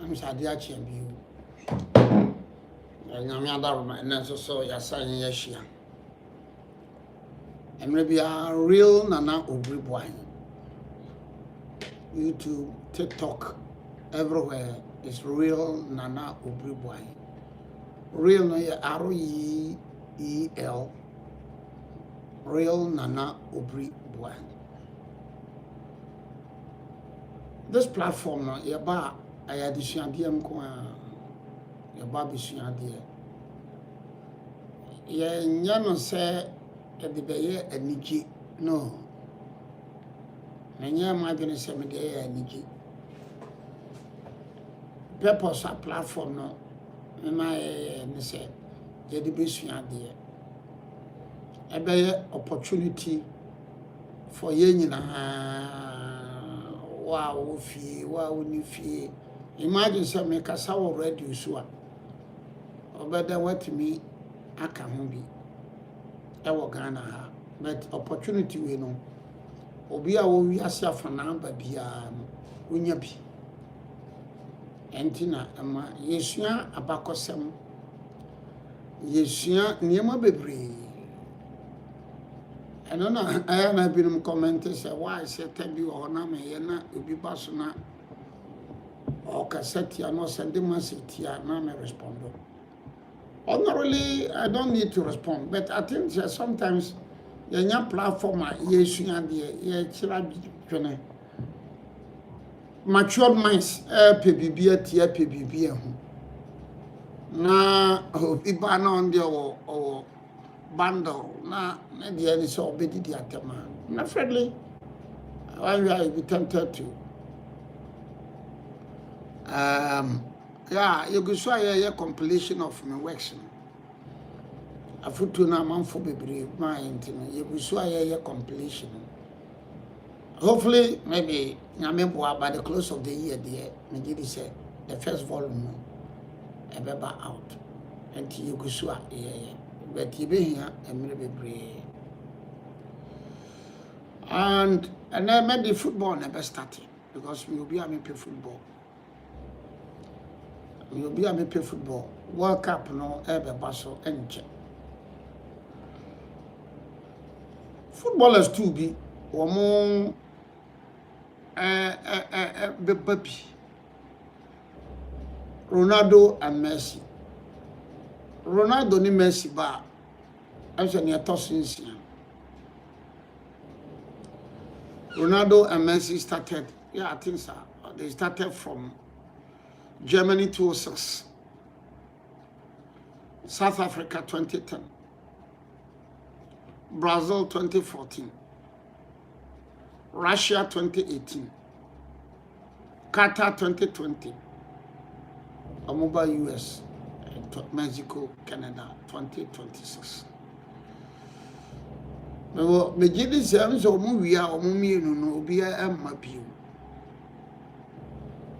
I'm Sadia Champion. Yamiadarma, and then so Yasan Yashia. And maybe a real Nana Obiri Boahen. YouTube, TikTok, everywhere is real Nana Obiri Boahen. Real no REEL. Real Nana Obiri Boahen. This platform no yaba ayadisuadeɛ mko a yaba bisuadeɛ ye nya no sɛ de bɛyɛ anigye no na nya ma adwene sɛ me de yɛ anigye purpose a platform no na ne sɛ ye de bisuadeɛ ɛbɛyɛ opportunity for ye nyinaa wow fie wow ni fie imagine say me kasa wo radio so a obeda watimi aka ho bi e wo Ghana ha but opportunity we no obi a wo wi ase afana ba bia no onya bi entina ama yesua abakosem yesua niema bebre eno na aya na binum comment say why say tabi o na me ye na obi baso na o cassette ya no send message ya na me respond. Ordinarily I don't need to respond, but I think that sometimes your platform yesua de ye kira twene matured minds pe bibia tie pe bibia ho na obi ba na on de o bundle na the any so obedi di atema na friendly I will be tempted to yeah you go so a compilation of my works a photo na man for bebre my intino you go so a compilation hopefully maybe nyamebo by the close of the year there me did say the first volume e be ba out and you go so yeah but you be here and then maybe football never started because we will be able to play football. We will be able to play football. World Cup no ever basso and check. Footballers too be or more baby. Ronaldo and Messi. Ronaldo ni Messi ba actually a tossing. Ronaldo and Messi started, yeah, I think so. They started from Germany 2006, South Africa 2010, Brazil 2014, Russia 2018, Qatar 2020, Amuba US. Mexico, Canada, 2026. Me gidi sem so mu wi a omu mienu no obi a emma biu.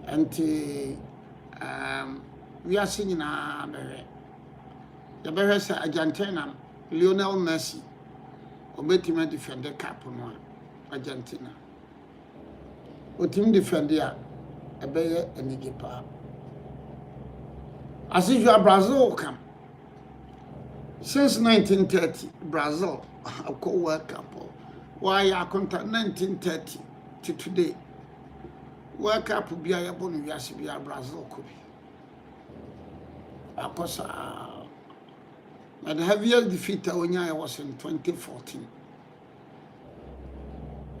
Enti we are singing na bewe. Ya bewe say Argentina Lionel Messi obetima defend the cup no Argentina. Otim defend ya ebeye enige pa. As usual, Brazil come. Since 1930, Brazil, a co-world couple. Why I contact 1930 to today? World Cup will be a bon Brazil could be. Of course, the heaviest defeat I was in 2014.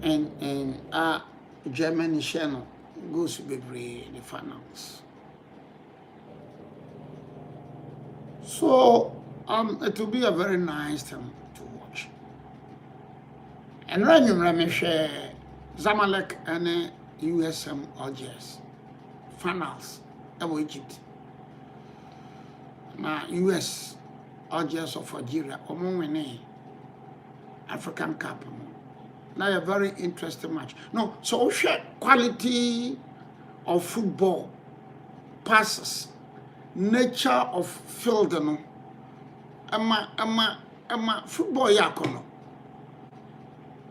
And Germany channel goes to be the finals. So it will be a very nice time to watch. And when you share Zamalek and USM Algiers finals of Egypt. Now US Algiers of Algeria among African Cup. Now a very interesting match. No, so share quality of football passes. Nature of field no ama football yakono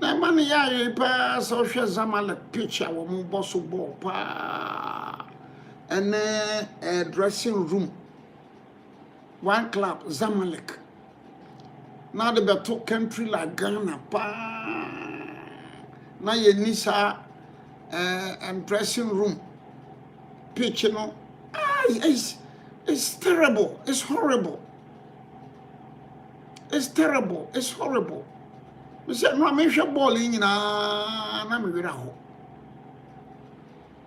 na man ya pa so hwe Zamalek picture wo mo bosso ball pa and a dressing room. One club, Zamalek. Now the better country like Ghana, pa. Now you need and dressing room, pitch, you know. It's terrible. It's horrible. It's terrible. It's horrible. I said, no, I'm sure balling in a Namiraho.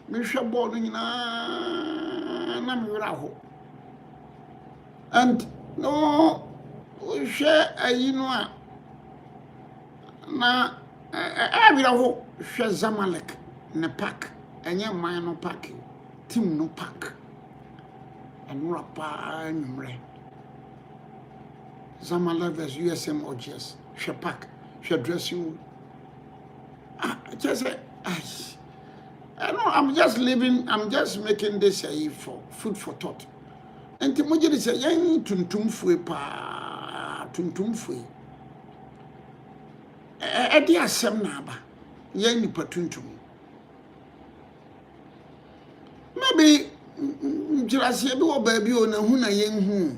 Misha balling in a Namiraho. And no, we share a na Abiraho, share Zamalek, in a pack, and your man no pack, team no pack, and Rapa and Zamalek vs USM OGS, share pack, share dressing. Just I know I'm just making this for food for thought. And Timothy say, "Yang tuntum fue pa tuntum fue." Edi asem na aba, yang nipa tuntum. Maybe just be wo baby o na hu na yang hu.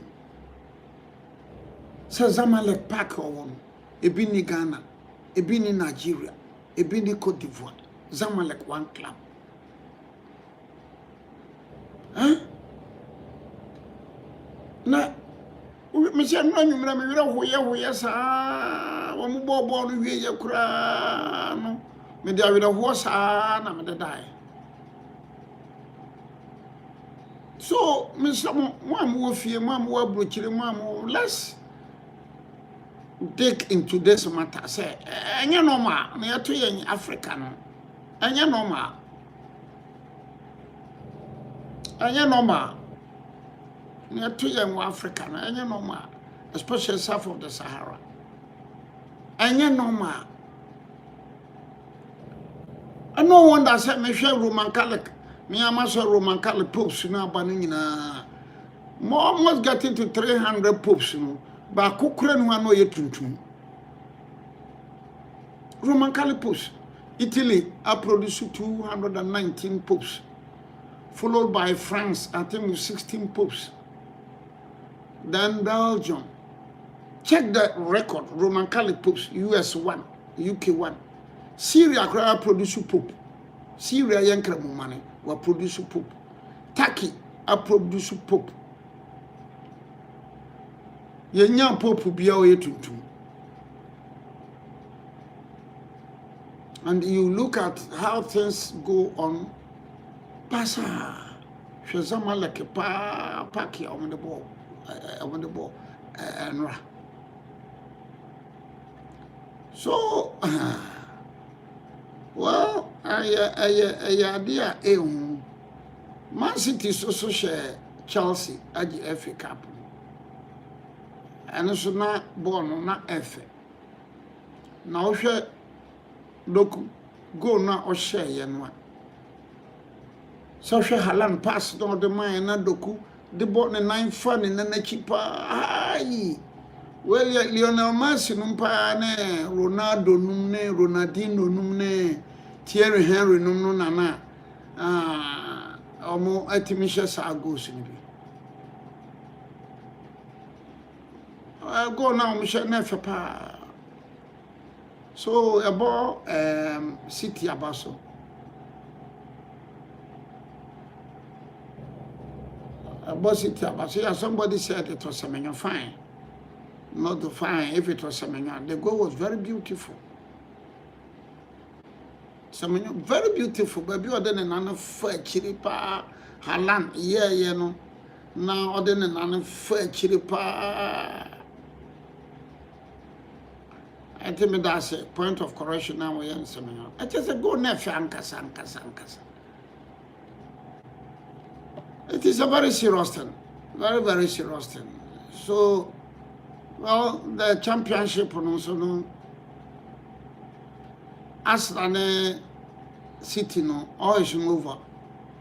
Say Zamalek Park o won. Ebi ni Ghana, ebi ni Nigeria, ebi ni Cote d'Ivoire. Zamalek one club. Huh? Na me say no nyumra me wira hoye saa wo mo bobo no wie ye kura no me dia wira ho saa na me dai. So me say mo am wo fie mo am wo abrochire mo am, let's dig into this matter. Say enye normal na yeto ye Africa no enye normal near to young Africa, and you know, especially south of the Sahara. And you know, and no one that said, Michelle Roman Catholic, me, I must have Roman Catholic popes, you know, banana. More almost getting to 300 popes, you know, but Cochrane one way to Roman Catholic popes. Italy, I produced 219 popes, followed by France, I think with 16 popes. Then Belgium. Check the record. Roman Catholic popes, US 1, UK 1. Syria produce pope. Syria yankra money will produce pope. Turkey a produce pope. Yenya pope be away to. And you look at how things go on. Pasa. Shazama like a paki on the ball. And so well idea Man City so share Chelsea at the FA Cup and so na born na FA now share doku go na o share yenwa so share Haaland pass don the man na doku the bought the 9 fun and then the cheaper. Aye. Well, Lionel Messi numpa ne Ronaldo numne Ronaldinho numne Thierry Henry numno nana omo atimisha sa goals ni bi. Go now me share na pa. So about City abaso. About it, somebody said it was Semenyo fine. Not the fine if it was Semenyo. The goal was very beautiful. Semenyo, very beautiful. But you are then another fair chiripa Haaland, yeah, you know. Now, then another fair chiripa. I think that's a point of correction now. We are in Semenyo. I just go near Ankasa. It is a very serious thing. Very, very serious thing. So, well, the championship also no as an City no, all is over.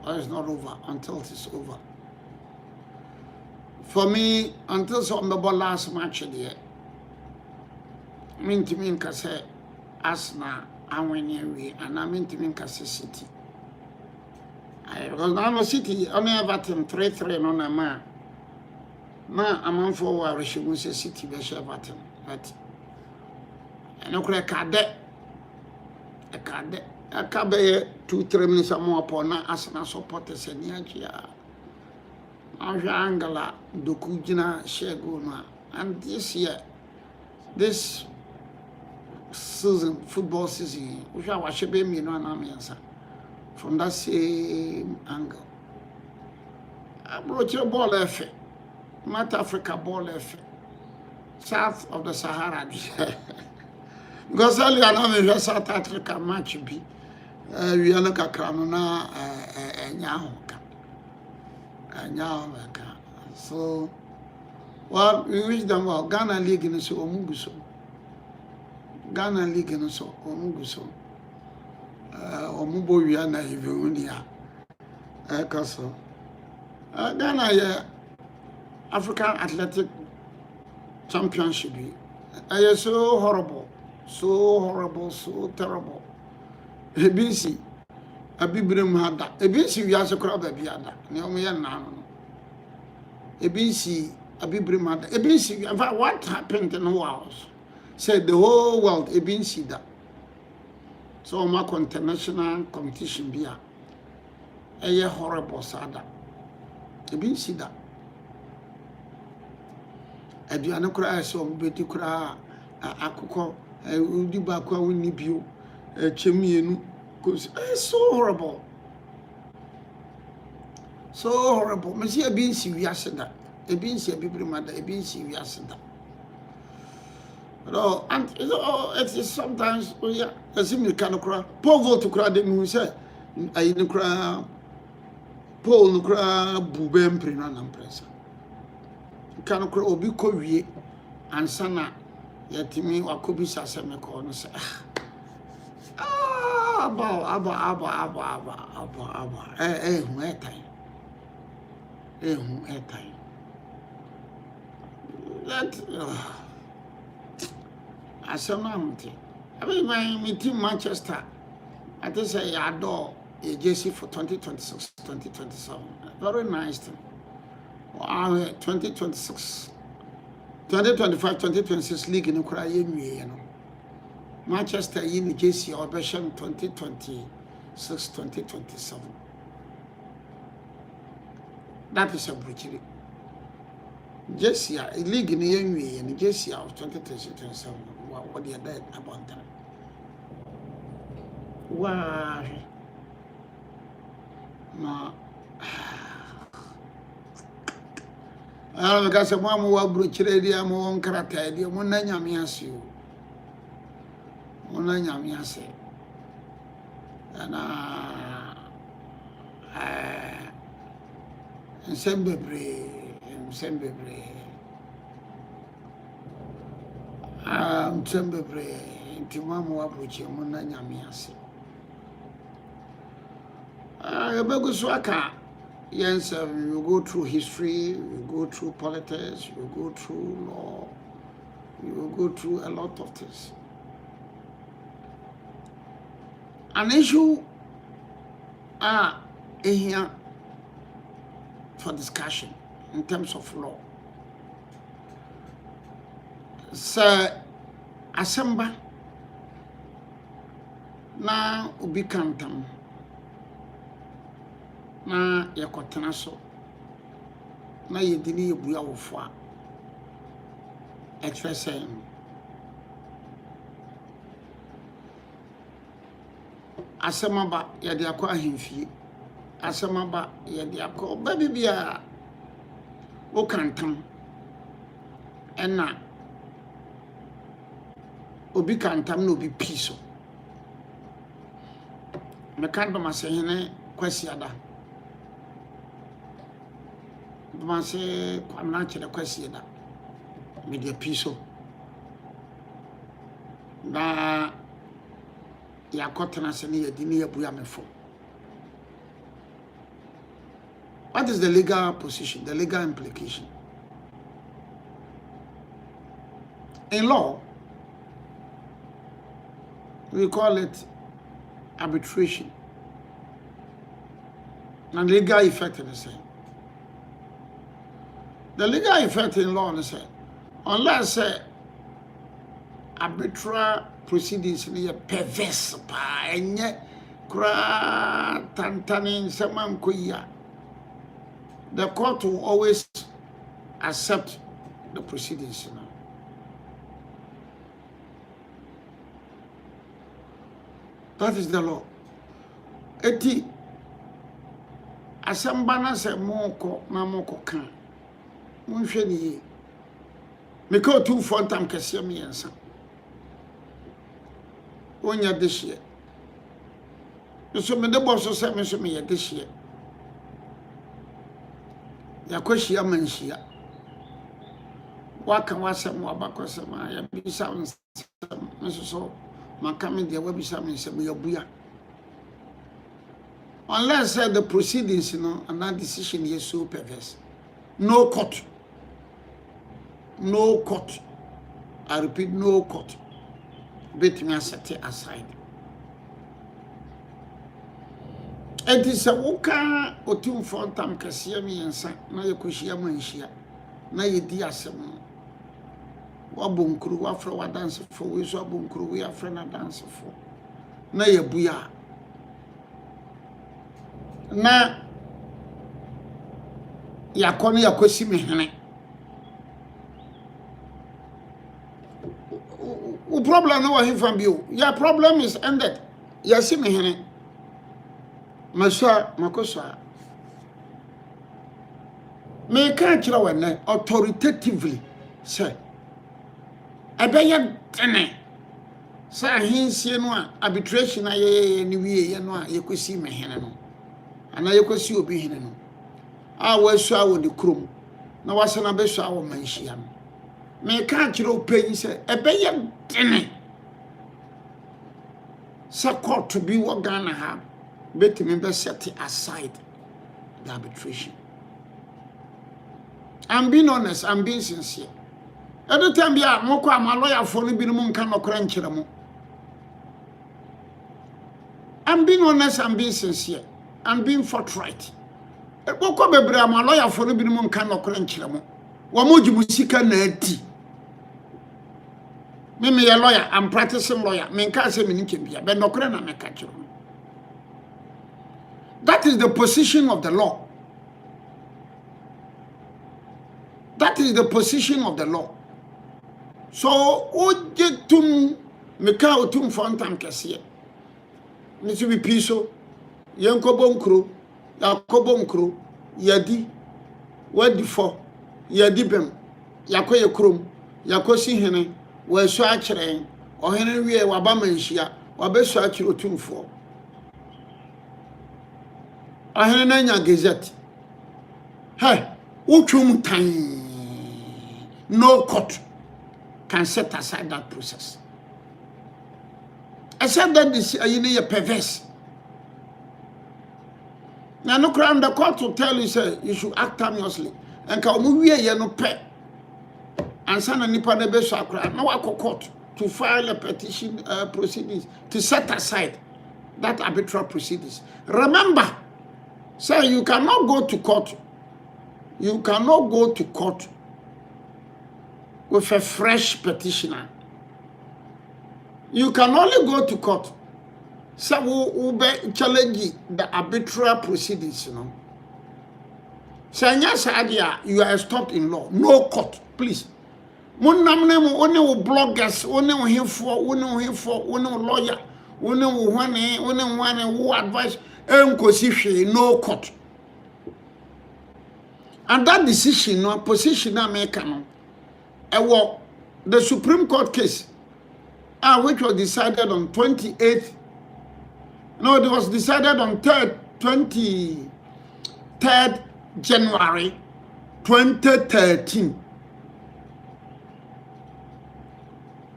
All is not over until it is over. For me, until some the last match there, mean to me say Arsenal and when we and I mean to me City. Because now City only Everton 3-3 no na ma. Na amanfo wa reshimu se City be share Everton. But eno kure kade akabe 2-3 minutes more upon na Arsenal supporters ni ajia. Angala Dokujina Sheguna. And this year, this season, football season, which I was be me no answer from that same angle. I brought your ball effort, North Africa ball effort, south of the Sahara. Because earlier I know South Africa match be we are not a crown na Nyahoka. So, well, we wish them well. Ghana League in so Omuguso. Ghana League in so Omuguso. Omubo Viana Ivunia. Castle. Ghana, yeah, African Athletic Championship. So horrible, so terrible. ABC. Abibrim had that. ABC, we also crowd baby had that. Neomian Nano. ABC, Abibrim had that. ABC, what happened in the house? Said the whole world, ABC that. So, my international competition be a horrible sada. ABC that. Aduane kura so beti kura akoko udi ba kwa woni bio chemienu cuz it's so horrible, so horrible. Me see abi nsi wi aseda ebi nsi abibiri mada ebi nsi wi aseda. No, and it is sometimes yeah asimi kan kura povo to kura de mu say ayi ne kura Paul no kura bube mpre na nampresa kan kura obi ko wie ansa na yatimi wakobi saseme ko no say aba hu etai that asema mti abi my team Manchester I think say adore a jersey for 2026 2027 very nice thing. Wow, 2026 2025 2026 league in Ukraine you know Manchester in jersey or version 2026 2027 that is a bridge jersey a league in the and jersey of 2027 what they are dead about that. Wow, no. Because mama wa bruchire dia mo won krata dia mo na nyame ase o mo na nyame ase ana ensemble nti mama wa bruchire mo na nyame ase ebegu so aka. Yes, you go through history, you go through politics, you go through law, you go through a lot of things. An issue here for discussion in terms of law. Sir Asamba na ubi kantam na yakotena so na yedini yebuya wofo a expressing asemaba yede akọ ahemfie asemaba yede akọ ba bibia o kantam ena obi kantam na obi piso me kan do masehene kwasiada Mase kwamna chere kwasi da media piso na yakotena se ne yadini yabuya mefo. What is the legal position, the legal implication? In law, we call it arbitration. And legal effect in the same. The legal effect in law is unless arbitral proceedings are perverse, and yet tantanin saman kuya, the court will always accept the proceedings. That is the law. Eti asambana se moko na moko kan. Munhwe ni me ko tu fontam kese me yensa. Onya de hye. So me de boso se me so me ye de hye. Yakohia manhia. Waka wasem wabakosema ya bisa nsem so makame de wabisa me nsem yabuya. Unless the proceedings, and that decision is so perverse. No court. No court. I repeat, no court. Bet me set it aside. It is a woka otum fontam kasiya mi yensa na yekohia manhia na yedi asem. Wabunkuru wafra wa dance for we so abunkuru we afra na dance for. Na yebuya. Na yakone yakosi mehene o problem no wa from you. Your problem is ended. Yasi mehene maswa makosa me kan kira wenne authoritatively say ebeye tene sa hinsie no a arbitration aye ni wie ye no a yekosi mehene no ana yekosi obi hene no a wasu awo de krom na wasana besu awo manhia no me ka kiro panyi se ebeye dene sa court to be wo Ghana ha betimi be set aside the arbitration. I'm being honest, I'm being sincere. Every time ya moko am lawyer for no bi no nka nokora nkire mo. I'm being honest, I'm being sincere. I'm being forthright. Boko bebre am lawyer for no bi no nka nokora nkire mo. Wo mo jimusika na ati. Me a lawyer, I'm practicing lawyer. Me nka say me nkem bia, be nokora na me ka kire mo. That is the position of the law. That is the position of the law. So, ojetum meka otum fontam kese. Niti bi piso yenkobo nkro, yakobo nkro, yadi wadi fo, yadi bem, yakoye krom, yakosi hene, weso akire, ohene wie waba manhia, wabeso akire otumfo. Ohene na nya gazette. Hey, utwum tan. No court can set aside that process. Except that this you perverse. Now no crime the court will tell you say you should act harmlessly. And ka omu wie ye no pe. Ansa na nipa na be so akra na wa court to file a petition proceedings to set aside that arbitral proceedings. Remember, say you cannot go to court. You cannot go to court with a fresh petitioner. You can only go to court. So we be challenge the arbitral proceedings, So you are stopped in law. No court, please. Mon namne mo one bloggers, one lawyer, one who advise no court. And that decision, no position na make no. The Supreme Court case, which was decided on 28th. No, it was decided on 23rd January 2013.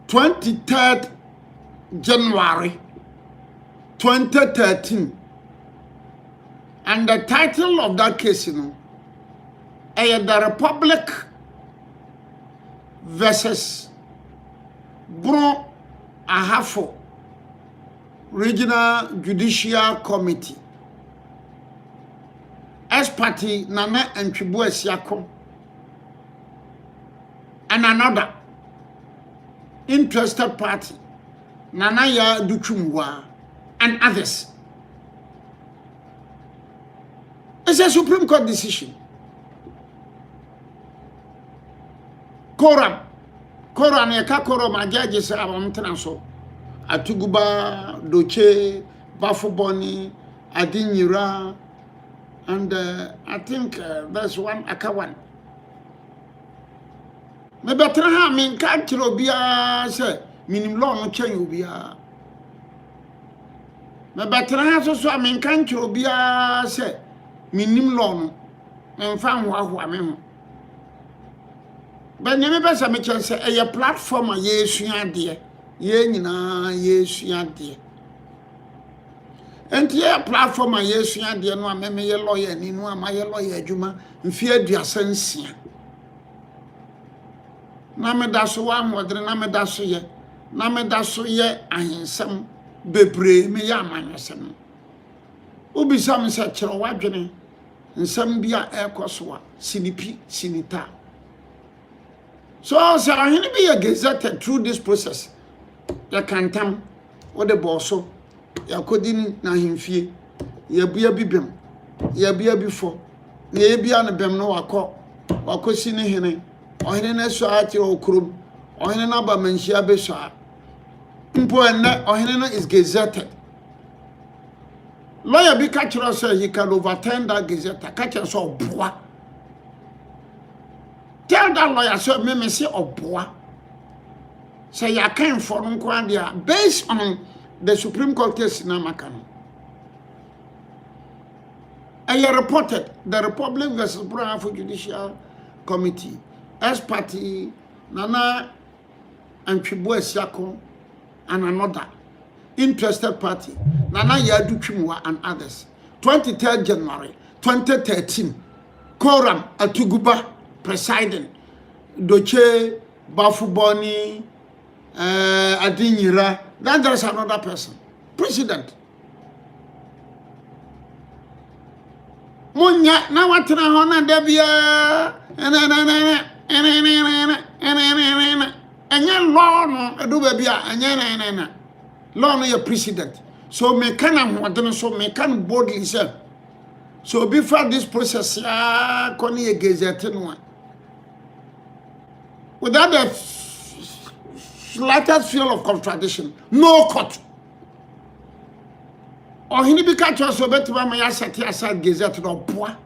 23rd January 2013. And the title of that case, the Republic versus Bron Ahafo Regional Judicial Committee. Party Nana and Chibuesiako, and another interested party Nana Ya Duchumwa and others. It's a Supreme Court decision. Koram yaka koram a judges are so. Atuguba, Doche, Bafuboni, Adinyira, and I think there's one Akawan. Maybe I mean, can't you be a say, minimum law no change be a. Maybe I mean, can't you be a say, minimum law and found what I mean. But never best I make say a platform a yes, you are dear. Yes, you are dear. And here platform a yes, you are dear. No, I'm a lawyer, and you know, I'm a lawyer, Juma, and fear the sense. Namedaso one whether Namedaso ye, Namedaso ye, and some bebre me yaman. Ubi some such a wagene, and some be a air coswa, sinipi, sinita. So, sir, I be a gazetted through this process. Ya cantam, or the bosso, ya couldn't na him fee, ya be a bibim, ya be a before, ye be on a bem no a call, or cosine hene, or in a swati or crum, or in another menshia besar. Impo and net or hene is gazetted. Lawyer be catcher says he can overturn that gazette, catcher so bois. Tell that lawyer so me say oboa. Say you can't for nkwandia based on the Supreme Court case na makano. And you reported the Republic versus Brown for Judicial Committee as party Nana and Chibuesiako and another interested party Nana Yadu Chimwa and others. 23rd January 2013 Quorum at Tuguba presiding Doche Bafuboni Adinyira. Then there's another person, president. Munya na watena hona debia enya law no edu bia enya na law no your president. So me can am so me can boldly say. So before this process ya koni egezete no without the slightest feel of contradiction, no court. Or he because so better me set aside gazette no boa.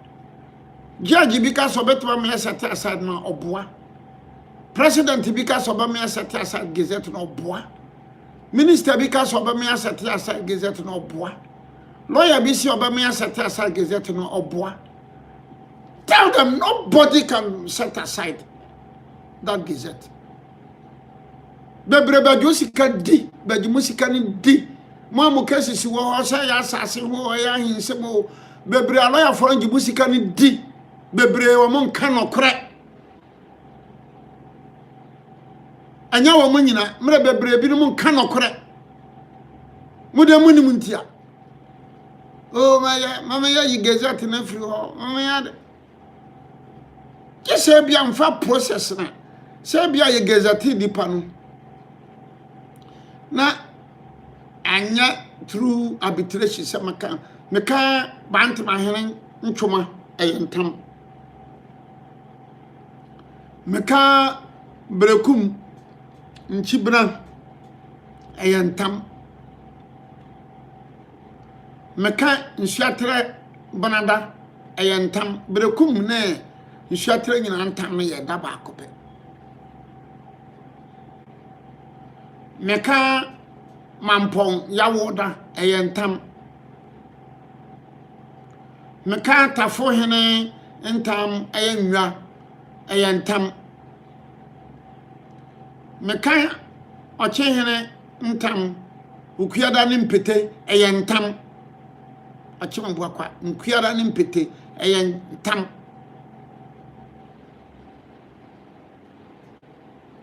Judge because so better me set aside no oboa. President because so me set aside gazette no boa. Minister because so me set aside gazette no boa. Lawyer be so me set aside gazette no oboa. Tell them nobody can set aside that gazette. Bebre Josika di, Bajumusika di. Mamu kesi si wo say ya asase ho ya hinsemo. Bebre aloya for Jibusika ni di. Bebre wo mon ka nokre. Anya wo mo nyina, mre bebre bi no mon ka nokre. Mude muni muntia. Oh mama ya yi gazette na free ho. Mama ya de. Kese bia mfa process na. Se bia ye gazette di panu. Na anya through arbitration se meka bant ma henen ntwoma eyentam meka brekum nchibra eyentam meka nsuatre banada eyentam brekum ne nsuatre nyina ntam ne ye daba akope meka mampong yawoda eyentam meka tafo hene entam eyenwa eyentam meka oche hene entam ukuada ne mpete eyentam achimbo akwa ukuada ne mpete eyentam.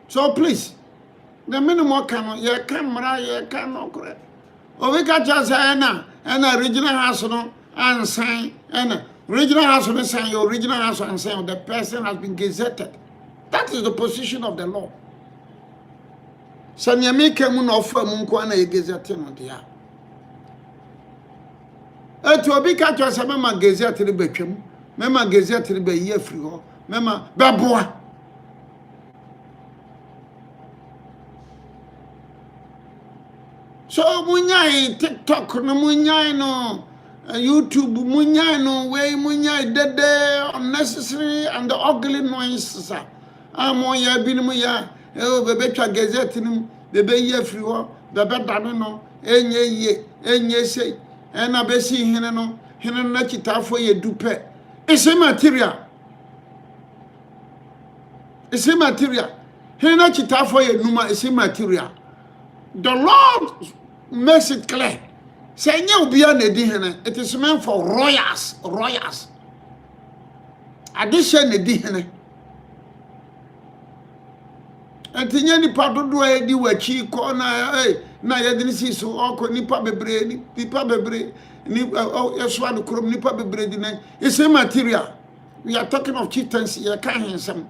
So please, the minimum can ye camera ye can no correct. O we got just and original house no and sign and Original house on sign, your original house on sign, the person has been gazetted. That is the position of the law. So you make a moon of Munkwana gazetted on the air. To be catch us a member gazetted the beckham, member gazetted the year free, member Baboa. So munyai TikTok no munyai no YouTube munyai no way munyai dede unnecessary and the ugly noise amoya binimu ya bebe twa gazette nim bebe ye free ho bebe dane no enye sei na besi hene no na kitafo ye dupe ese material hene na kitafo ye numa ese material. The Lord makes it clear. Say, it is meant for royals. Addition edihene. And any part of the way you were cheap corner, na yadini si so oko nipa bebre, yeswa krum nipa bebre dine. It's a material. We are talking of chieftaincy. You can't handsome.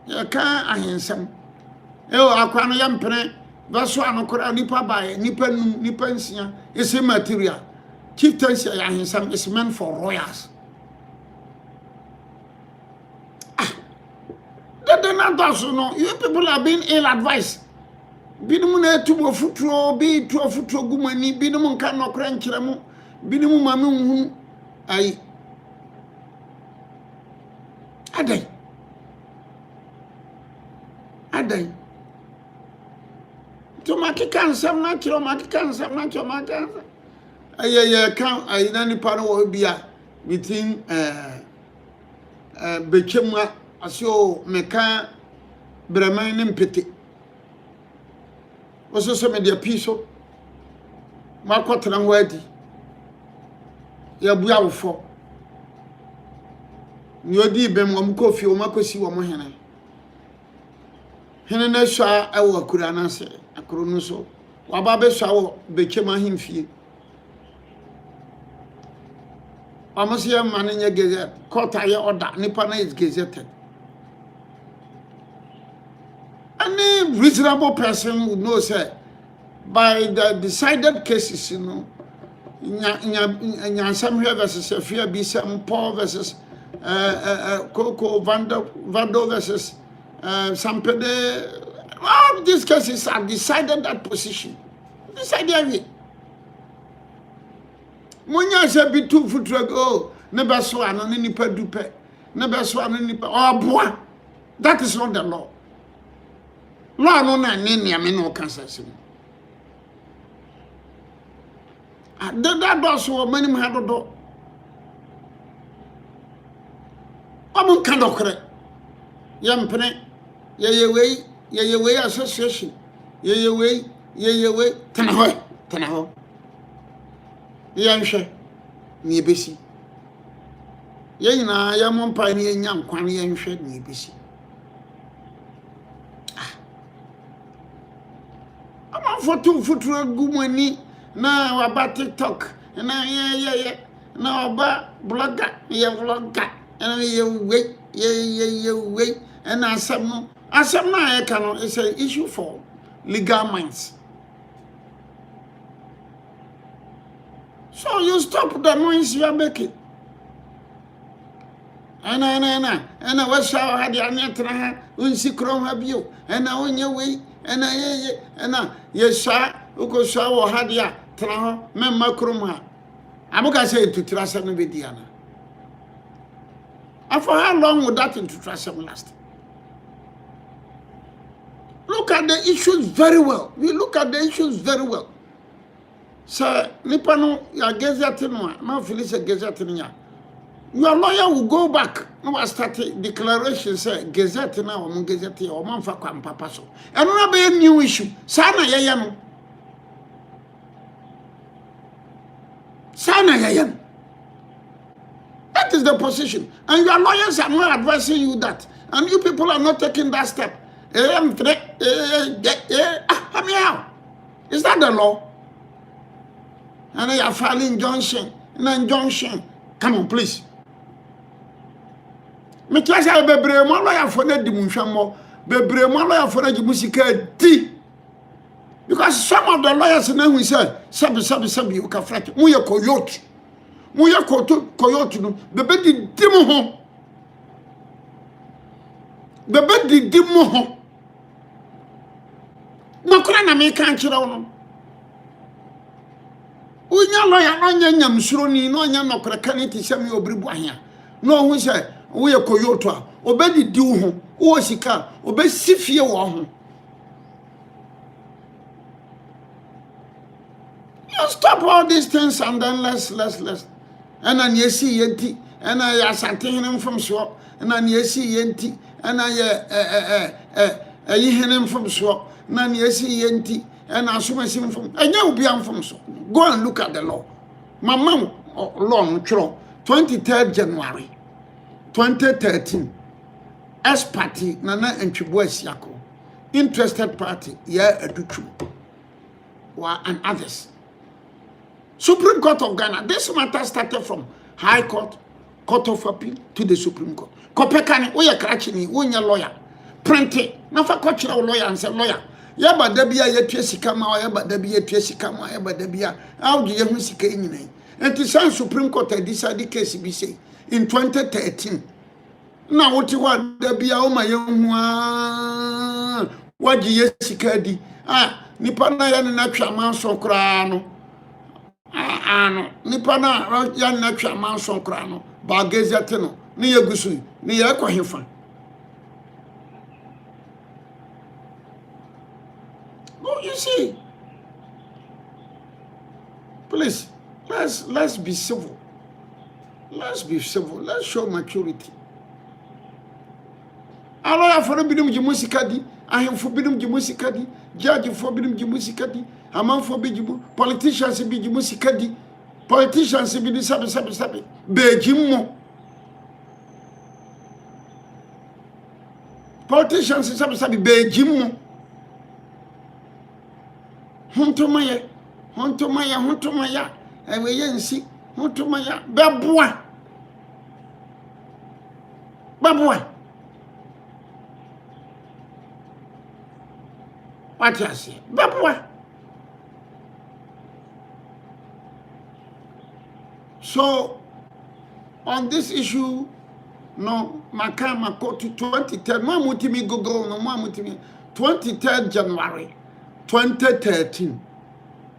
You can't handsome. Akwano yampene vaso anokora nipa bae nipa nsia is material. Chieftaincy ahinsam is meant for royals. The not also no, you people are being ill advised. Binumune to a futuro be to a futuro gumani binum can no cranchramu binum mamu I Aday. To makikan some natural makikan some natural makikan. Count I nani pano will be between Bekemwa asio meka breman mpete. Also some media piso. Makotana wadi. Ya buya ufo. Nyodi bem wamukofi wamakosi wamuhene. Hene na sha ewo akura na se akuro no so waba be sha wo bekema himfie amosi ya mane nya gazette court aye order nipa na is gazetted. Any reasonable person would know say by the decided cases, you know, Nyansam versus Safia Bisam Paul versus Coco Vando versus Sampede. All these cases are decided that position. Decided it. Munya said be 2 foot ago, never saw an nipa dupe, never saw an nipa. Oh, boy, that is not the law. Law no na nini ameno cancer. That does so many had a door. I'm kind of correct. Young penny, ye way association, ye way, Tanaho. The answer, me busy. Ye na yam pioneer young quani and shed me busy. I'm out for 2 foot good money. Now about TikTok, and yeah. Now about blogger, vlogger, and you wait, and I said no. I said no, I cannot. It's an issue for legal minds. So you stop the noise you are making. And I was so had your netra, unsi chrome have you, and I on your way, and I, yes, sir, who shower had ya. Memma Kroma. I'm going to say to trust him with Diana. And for how long would that to trust him last? Look at the issues very well. We look at the issues very well. So, Nipano, ya gazetting, no Felicia gazetting. Your lawyer will go back. No, I started declaration say gazette now, among gazette or Manfa Papa. And not be a new issue. Sana Yayano. That is the position. And your lawyers are not advising you that. And you people are not taking that step. Is that the law? And I are filing injunction. An injunction. Come on, please. Me try say bebre mo lawyer for na di munhwamo. Bebre mo lawyer for na di musika di. Because some of the lawyers now we say, sabi you can fret. Mu ye coyote. Mu ye coyote no. Bebe di mo ho. Bebe di mo ho. Makura na me kan kire wo. Unya lawyer no nya nyamsuro ni no nya nokora kan ti se me Obiri Boahen. No hu say wo ye coyote a obedi di wo ho. Wo sika obesi fie wo ho. Stop all these things and then let's. And then you see yenti, and I asante him from swap, and then you see yenti, and I him from swap, and then you see yenti, and I assume him from. And you be from swap. Go and look at the law. My mom, long 23rd January 2013. S party, Nana and Chibues Yako. Interested party, yeah, Educhu. And others. Supreme Court of Ghana. This matter started from High Court, Court of Appeal to the Supreme Court. Kopekani, we are catching we are lawyer. Print it. Now for coach lawyer and say lawyer. Yeah, but there be a yetuesikama, yeah, but there be a tuesikama, yeah, but there be a how do you musika in and to say Supreme Court decided case be say in 2013. Now what you want there be a my young what do you sikadi? Nipa na ya na twa manso kra no. Nipa na ya na twa manso kra no. Ba gazette no. Ni yegusu, ni ye kwahefa. Oh, you see. Please, let's be civil. Let's be civil. Let's show maturity. Aloya for bidum jimusika di, ahemfo bidum jimusika di, judge for bidum jimusika di, amanfo bijimu, politicians bi jimusika di, politicians bi di sabi bejimmo. Politicians sabi bejimmo. Hontomaya, ewe yensi, hontomaya, babwa. What you say? Babwa. So, on this issue, no, Makama go to 2010, no mutimi Google, no mutimi 23rd January 2013,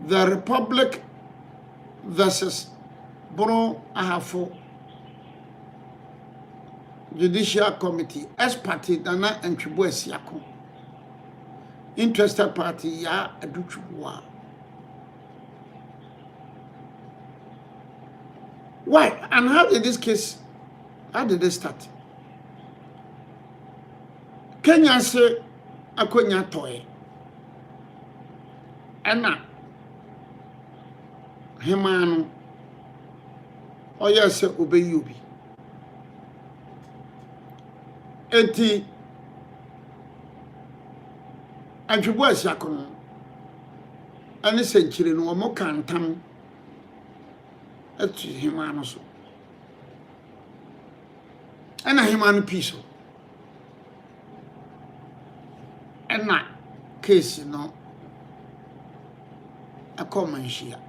the Republic versus Bono Ahafo Judicial Committee, S party Dana and Chibues Yako. Interested party, ya aduchwa. Why? And how did this case, how did it start? Kenya say, akonya toy. Ena, hemano, oya se ubeyubi. Eti, Anjubuas Yakono, and a century no more cantam at Himanoso. And a Himano piece. And not case, no, a common share.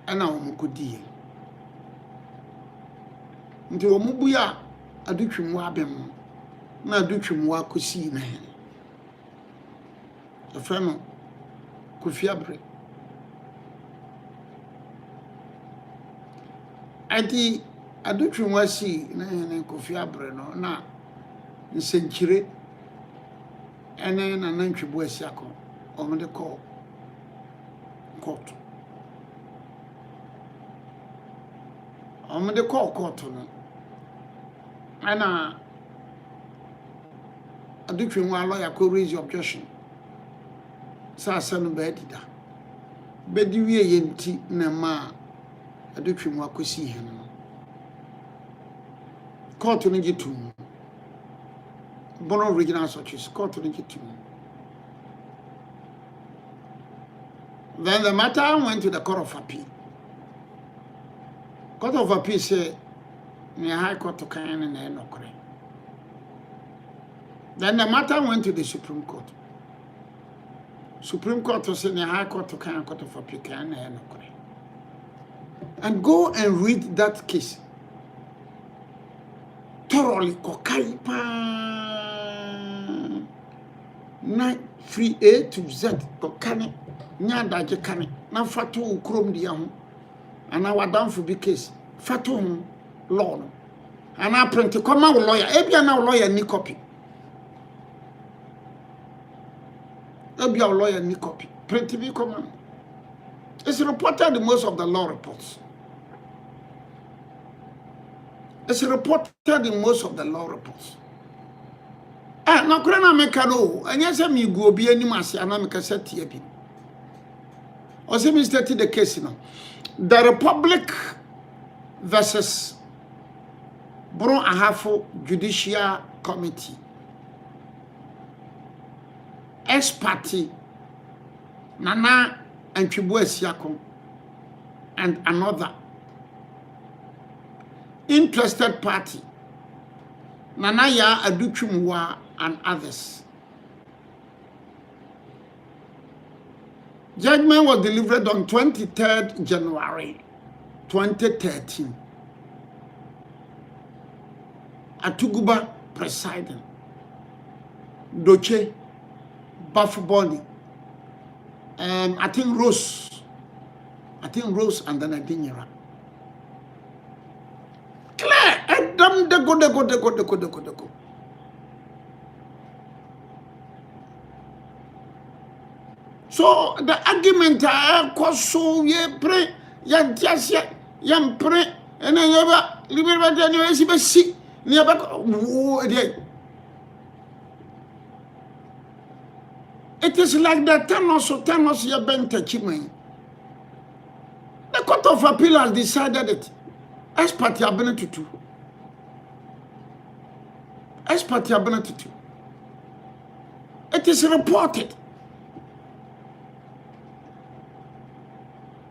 And now Mukudi. Into Mubuya, a duchum wabem. Na dutwum wa kosi na he afrano kofiabre adi adutwum wa si na he kofiabre no na nsenchire ene na nantwibo asiako omde ko court omde ko court no ana adutwum wa lawyer ko raise objection sa sanu ba dida bedi wie yenti na ma adutwum wa kosi he no court no gitum Bono regional searches court no gitum Then the matter went to the Court of Appeal. Court of Appeal said, "Near High Court to Kayan and no correct." Then the matter went to the Supreme Court. Supreme Court to say, "Near High Court to Kayan Court of Appeal Kayan and no correct." And go and read that case thoroughly. Kokai pa na free A to Z kokane nya daje kane na fato ukrom dia ho ana wadamfo bi case fato ho law no ana print koma wo lawyer ebia na wo lawyer ni copy ebia wo lawyer ni copy print bi koma. It's reported in most of the law reports. It's reported in most of the law reports. Na kurana meka no anya se mi gu obi anim ase ana meka setie bi o se mi state the case no the Republic versus Bron Ahafo Judicial Committee ex-party Nana Antwibu Asiako and another interested party Nana Ya Aduchumwa and others. Judgment was delivered on 23rd January 2013. Atuguba presiding. Doche, Bafuboni, I think Rose and then Adinyera. Clear, Adam de go. So the argument so ye pray yan tiasia yan pray and then yaba liberate anyway si ni aba it is like the Thanos ya benta chimen. The Court of Appeal has decided it. Expert ability to it is reported.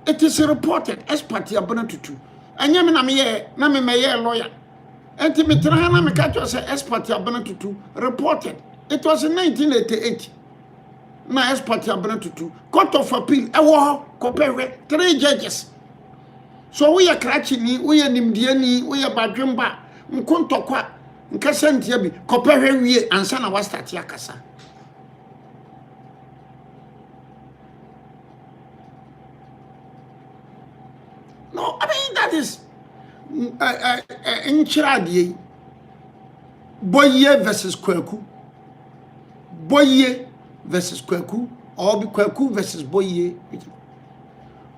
It is reported as party abonatutu. Anya me na me lawyer. Enti me tra na me catch say as party abonatutu reported. It was in 1988. Na as party abonatutu Court of Appeal ewo kopere 3 judges. So we are crachini, we are nimdiani, we are badwemba, nkontokwa, nkasa ntia bi kopere wie ansa na wa start yakasa. No, I mean that is in Chiradi Boye versus Kweku. Boye versus Kweku, or be Kweku versus Boye.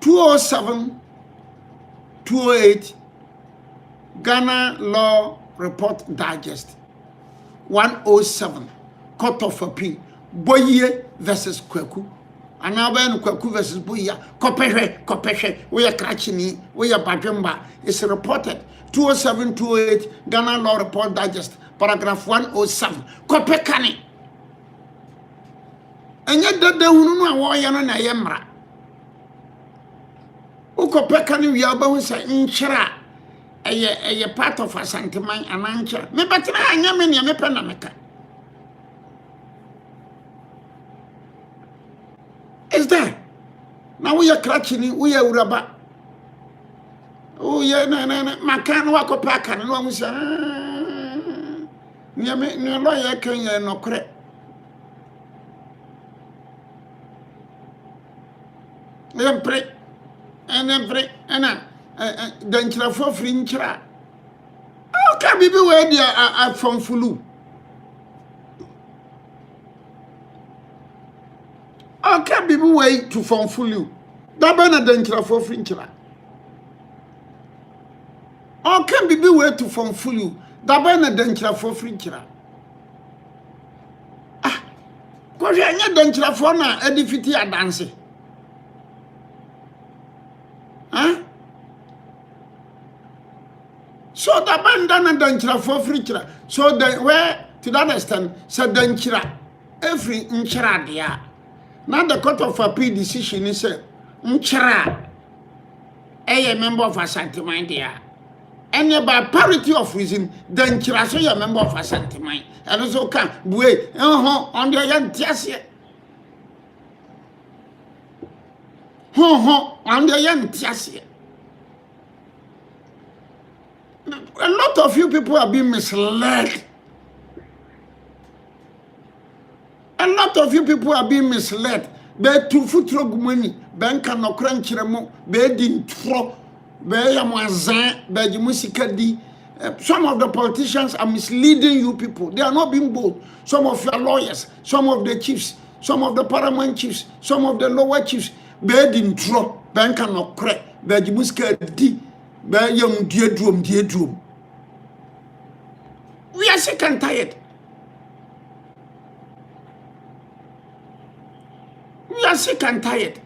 207 208 Ghana Law Report Digest 107 Court of Appeal Boye versus Kweku. And now when Kweku versus Boya, Kopeshe, we are Krachini, we are Bajumba, is reported 207 208 Ghana Law Report Digest, paragraph 107. Kopekani. And yet the Hunu Wayan and Ayamra. Ukopekani, we are both saying Inchra, a part of a sentiment and answer. Me better, I am in your penameka. Is there? Now we are clutching, we are rubber. Oh, yeah, no, Macan walk up back and one was near me, no lawyer can no correct. Then pray, and then pray, and then for free. Oh, can be where they are from Fulu. Oh, can be way to from Fulu. That banner danger for Frinchera. Oh, can be way to from Fulu. That banner danger for Frinchera. Ah, because I need danger for now, edifity a dancing. Huh? So the bandana danger for Frinchera. So the where to that extent, said danger every inchera there. Now the Court of Appeal decision is nchra member of Asanteman there. And by parity of reason, then nchra so member of Asanteman. And also can we on the young tiasie. On the young tiasie. A lot of you people are being misled. A lot of you people are being misled. Be two foot money, bank no crunch remo, be din tro, be yamazan, be jimusikadi. Some of the politicians are misleading you people. They are not being bold. Some of your lawyers, some of the chiefs, some of the paramount chiefs, some of the lower chiefs, be din tro, bank no crack, be jimusikadi, be yam dear. We are sick and tired. We are sick and tired.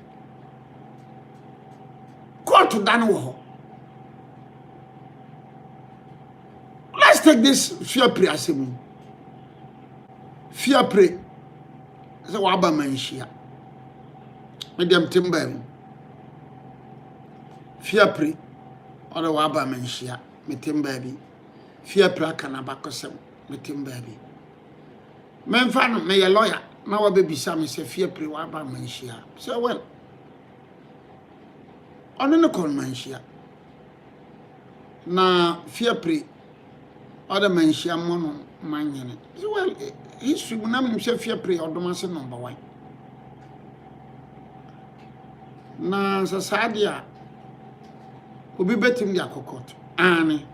Go to Danwo. Let's take this fear prayer assembly. Fear pray. So waba manshia. Medium timber. Fear pray. Or the waba manshia. Me timber. Fear prayer can abakosem. Me timber. Men fan me a lawyer. Now a baby Sammy say fear pre waba manshia. Say well. On the call manshia. Na fear pre other manshia mono manyene. So well history munam say fear pre or domase number 1. Na sasadia obi betim dia kokot. Ani.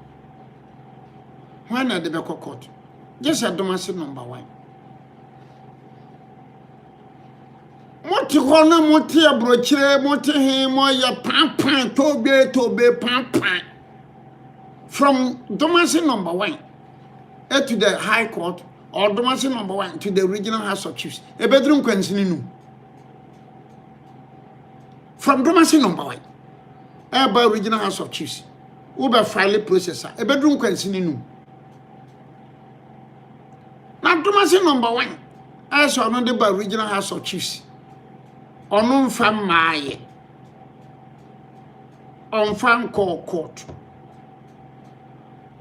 When na de be kokot. Just a domase number 1. Moti hono moti abrochire moti he mo ya pan tobe pan from domestic number 1 to the high court or domestic number 1 to the regional house of chiefs e bedroom kwansini nu from domestic number 1 by regional house of chiefs we be file processor e bedroom kwansini nu na domestic number 1 as on the by regional house of chiefs on fam maaye on fam court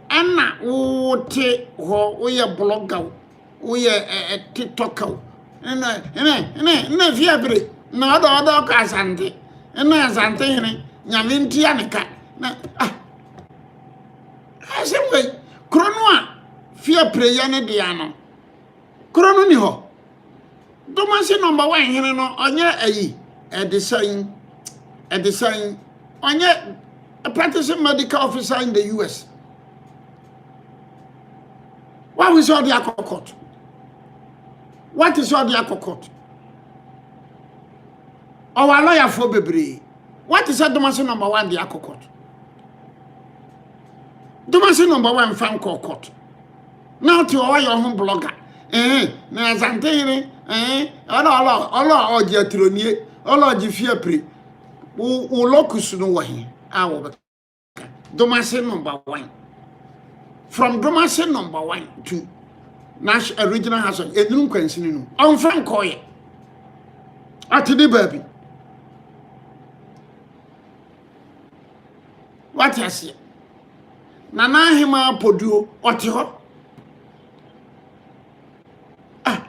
anna wote ho we blogger we tiktoker na fiabre na odo ka sante na sante hene nyame ntia neka na asemwe krono a fiabre ya ne dia no krono ni ho domasi number 1 hene no onye ayi e design onye a practicing medical officer in the US. What is all the court? What is all the court? Our lawyer for bebre. What is that domasi number 1 the court? Domasi number 1 fan court. Now to all your home blogger. Na zantene ala oji atronie ala oji fia pre wo locus no wo he awo be domase number 1 from domase number 1 to national regional house edun kwansini no on fan koye atidi baby what you see na hima poduo ote ho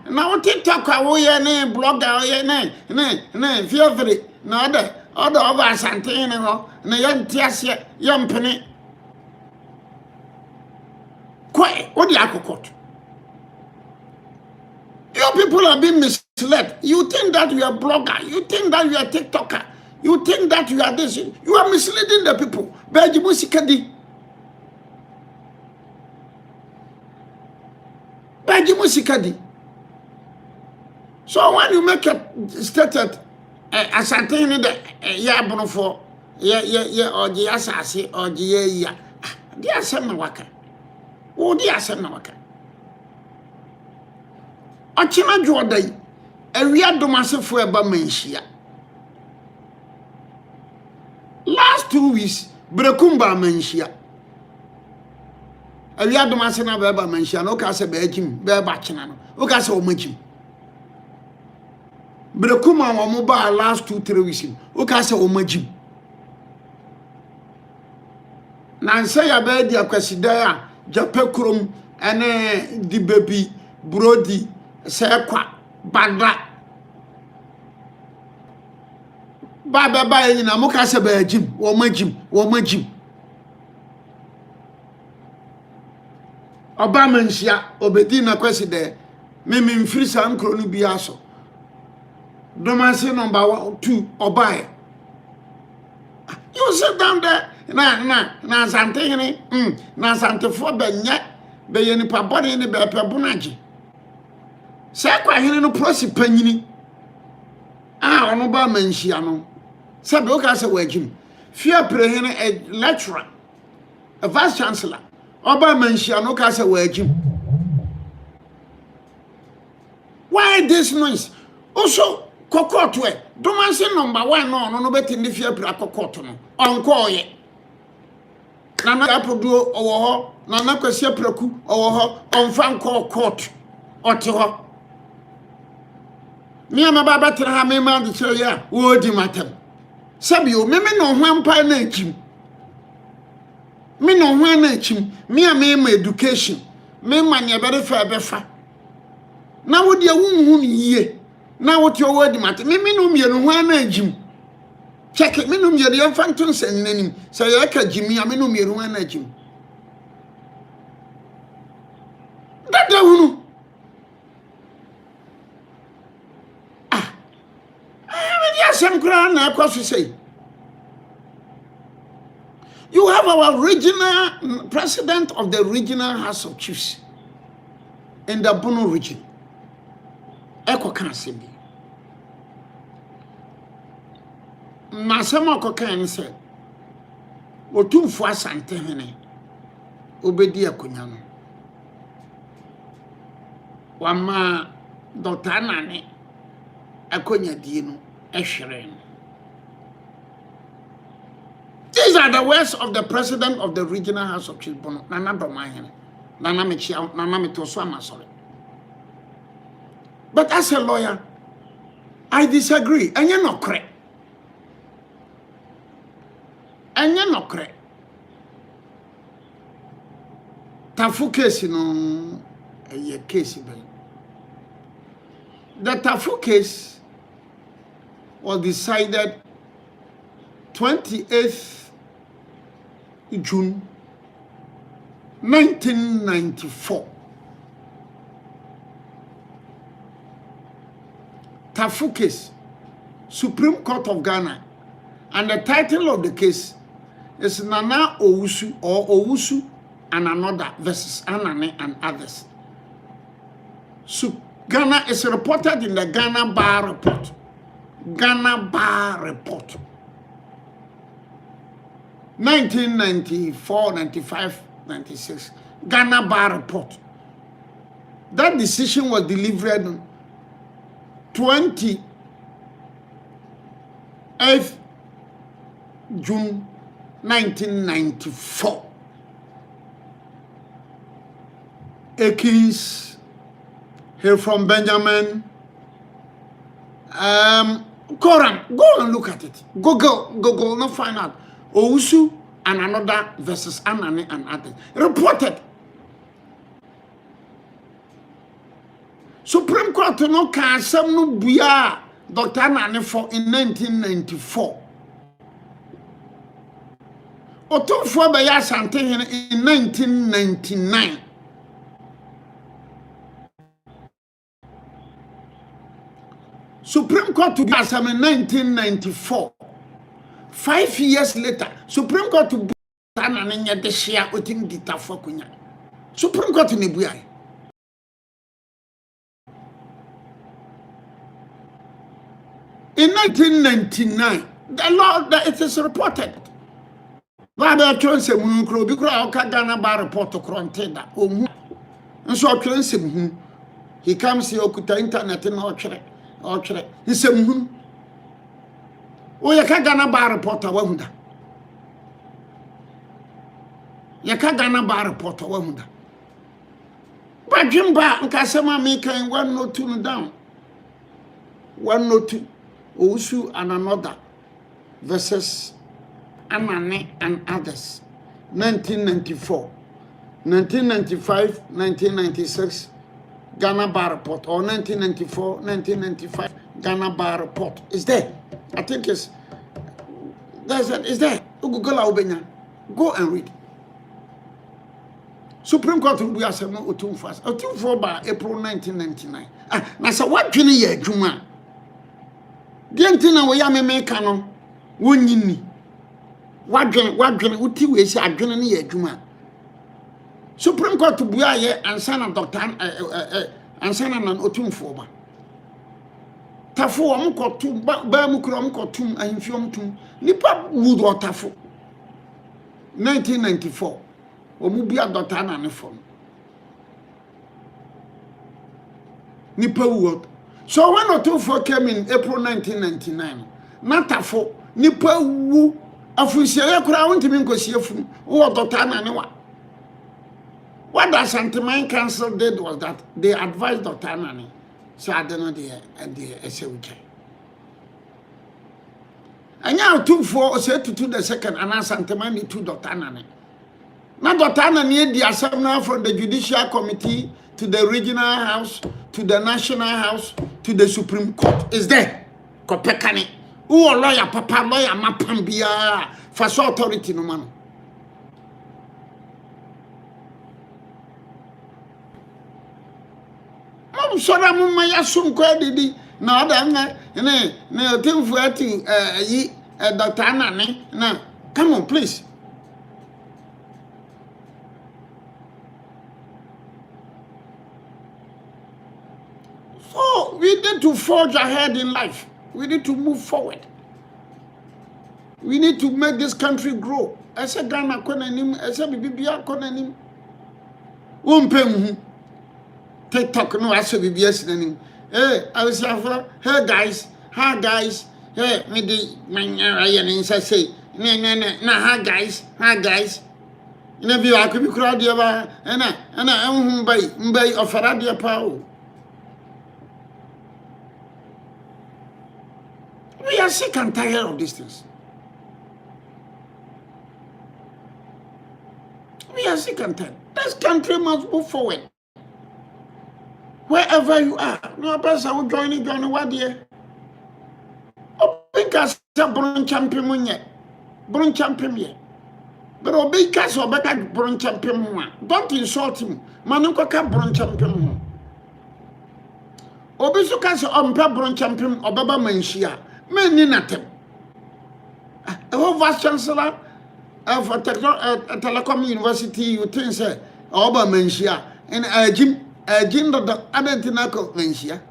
na o TikTok awo ye ne blogger ye ne fiavre na oda over Asante ne ho na ye ntiase ye mpene kwai odi akokot. You people are being misled. You think that you are a blogger, you think that you are a TikToker, you think that you are this, you are misleading the people. Beji musikadi So when you make a statement, Asante in the ya bonofo, or the assassin, or the ya, dear son waka. Oh, dear son waka. Ochina Jordan, a real domestic for a bamenshia. Last 2 weeks, Brekumba menshia. A real domestic of Bamenshia, no cassa begging, bear bachina, no cassa omachim. Brekuma wa mo ba last 2-3 weeks. O ka se o magim. Na nse ya ba di akwasida a Jape krom ene di baby brody se kwa bada. Ba nyina mo ka se ba agim, wo magim. Oba manhia obedi na kwasida mimi mfiri sa nkro no bi aso. Domase number 2 obae. You sit down there na sante hene na sante fo benye be ye nipa body ne be pebunaji. Se kwa hene no prosi panyini. Ono ba manhia no. Se be o ka se wagim. Fia pre hene a lecturer, a vice chancellor. Oba manhia no ka se wagim. Why this noise? Also kokoto e Domase number 1 no beti ndi fia pra kokoto no onko ye na na apoduo owo ho na na kwase praku owo ho onfa nko court ote ho mi amaba betra ha me ma de kire ya wo di matam sabi o me no ho ampa na achim me no ho na achim me ma education me ma ne bere fa befa na wo de wu yiye na what your word matter me no mienu ho na agim check me no mienu yam fanton sanim say ya ka gimi me no mienu ho na agim dada hunu me dia sem kra na akwaso say you have our regional president of the regional House of Chiefs in the Bono region. Eko kan sebi na sema ko kan se otumfu asante hene obedi akonya no wama Dr. Nane akonya die no ehwere. These are the words of the president of the regional House of Chiefs Bono Nana Boahen Nana Metoso Amasore. But as a lawyer, I disagree. And you're not correct. And you're not correct. Tafu case, a case. The Tafu case was decided 28th June 1994. Tafu case, Supreme Court of Ghana, and the title of the case is Nana Owusu or Owusu and another versus Anane and others. Ghana is reported in the Ghana Bar Report. Ghana Bar Report. 1994, 95, 96. Ghana Bar Report. That decision was delivered on 28th June 1994. Akins, here from Benjamin. Koran, go and look at it. Google, not find out. Owusu and another versus Anane and others. Reported. Supreme Court no can some no buya Dr. Nane for in 1994. Otumfo be ya sante in 1999. Supreme Court to be some in 1994. 5 years later, Supreme Court to Dr. Nane ya de share otim ditafo kunya. Supreme Court ni buya. In 1999, the law that it is reported. Baba Chonse Munkro, because Ghana Bar report to Crontenda, and so Chonse he comes here, Okuta internet in Orchard. He said, oh, you can't Ghana Bar report a wonder. You can't Ghana Bar report a wonder. But Jimba and Kasama make one no tune down. 102 Owusu and another versus Anane and others. 1994, 1995, 1996 Ghana Bar Report, or 1994, 1995 Ghana Bar Report. Is there? I think it's there. Google Albania. Go and read. Supreme Court will be as a no otum fast. Otum for by April 1999. Now so what can you do? The antenna we are making no one yini. What can uti we say adwene ne adwuma. Supreme Court to buya ye ansana doctor ansana nan otum for ba. Tafo am kotum ba mu kura am kotum ahimfiom tum. Nipa wood or tafo. 1994. Omubia doctor na ne form. Nipa wood. So when Otumfo came in April 1999, natafo nipa wu afusiye kura wontimi nkosiefu wo doctor na ne wa. What the Santiman Council did was that they advised Dr. Nani. So I don't know the SWK. And now 2-4 said to the second, and now Santiman to Dr. Nani. Now Dr. Nani, the assembly from the Judicial Committee to the Regional House, to the National House, to the Supreme Court is there. Kopekani. Who lawyer, papa, lawyer, mapambia, for authority no man. So that my assume credit now that ne thing for Dr. Anane now come on please. So we need to forge ahead in life. We need to move forward. We need to make this country grow. I said Ghana konanim, I said Bibia konanim. Umpem TikTok no aso BBS nanim. Hey, I was here. Hey guys, hey me di manya ayen nsa say. Na ha guys. Na bi akubi kura dia ba. Na ehun mbai ofara dia pa o. We are sick and tired of these things. We are sick and tired. This country must move forward. Wherever you are, no person will join what dear. Oh, because Bron champion munye. Bron champion ye. But obey cast or better Bron champion one. Don't insult him. Manuka Bron champion. Obisu cast on Bron champion or Baba Menshia. Men in at him. A whole vice chancellor of a telecom university, you think, say, Oba Menshia, and Jim. Jim the Adentinako Menshia.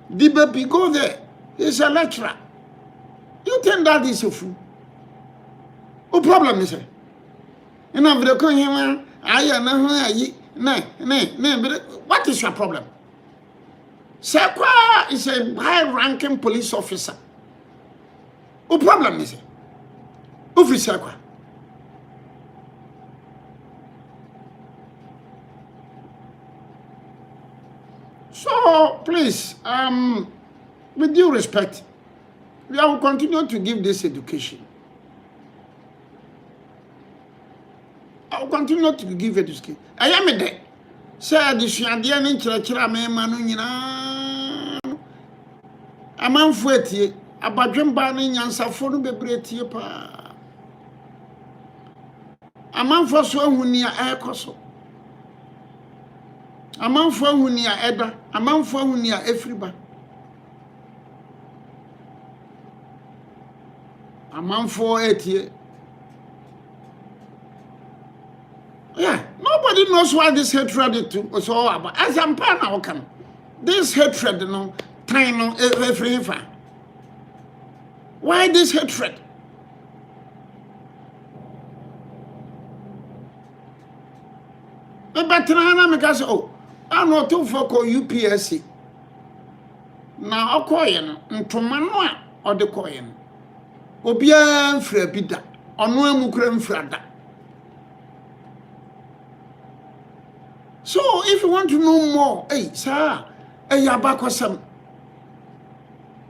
The baby go there. He's a lecturer. You think that is a fool? What problem is it? And I'm the coin, what is your problem? Sekwa is a high-ranking police officer. What problem is it? Officer Sekwa. So, please, with due respect, we will continue to give this education. I will continue to give education. I am a day. Say, this is the church, a man for it, a badgem banning and saffron bebrete pa. A man for so who near air castle. A man for who near Edda, a man for who near Efriba. A man for 8 years. Yeah, nobody knows why this hatred is all about. As I'm pan, this hatred, you know, time on every. Why this hatred? But now, because I'm not too for UPSC. Now, a coin, and to Manoa or the coin. Obia Frebida, or no Mukram Frada. So, if you want to know more, hey, sir, hey, Yabakosam.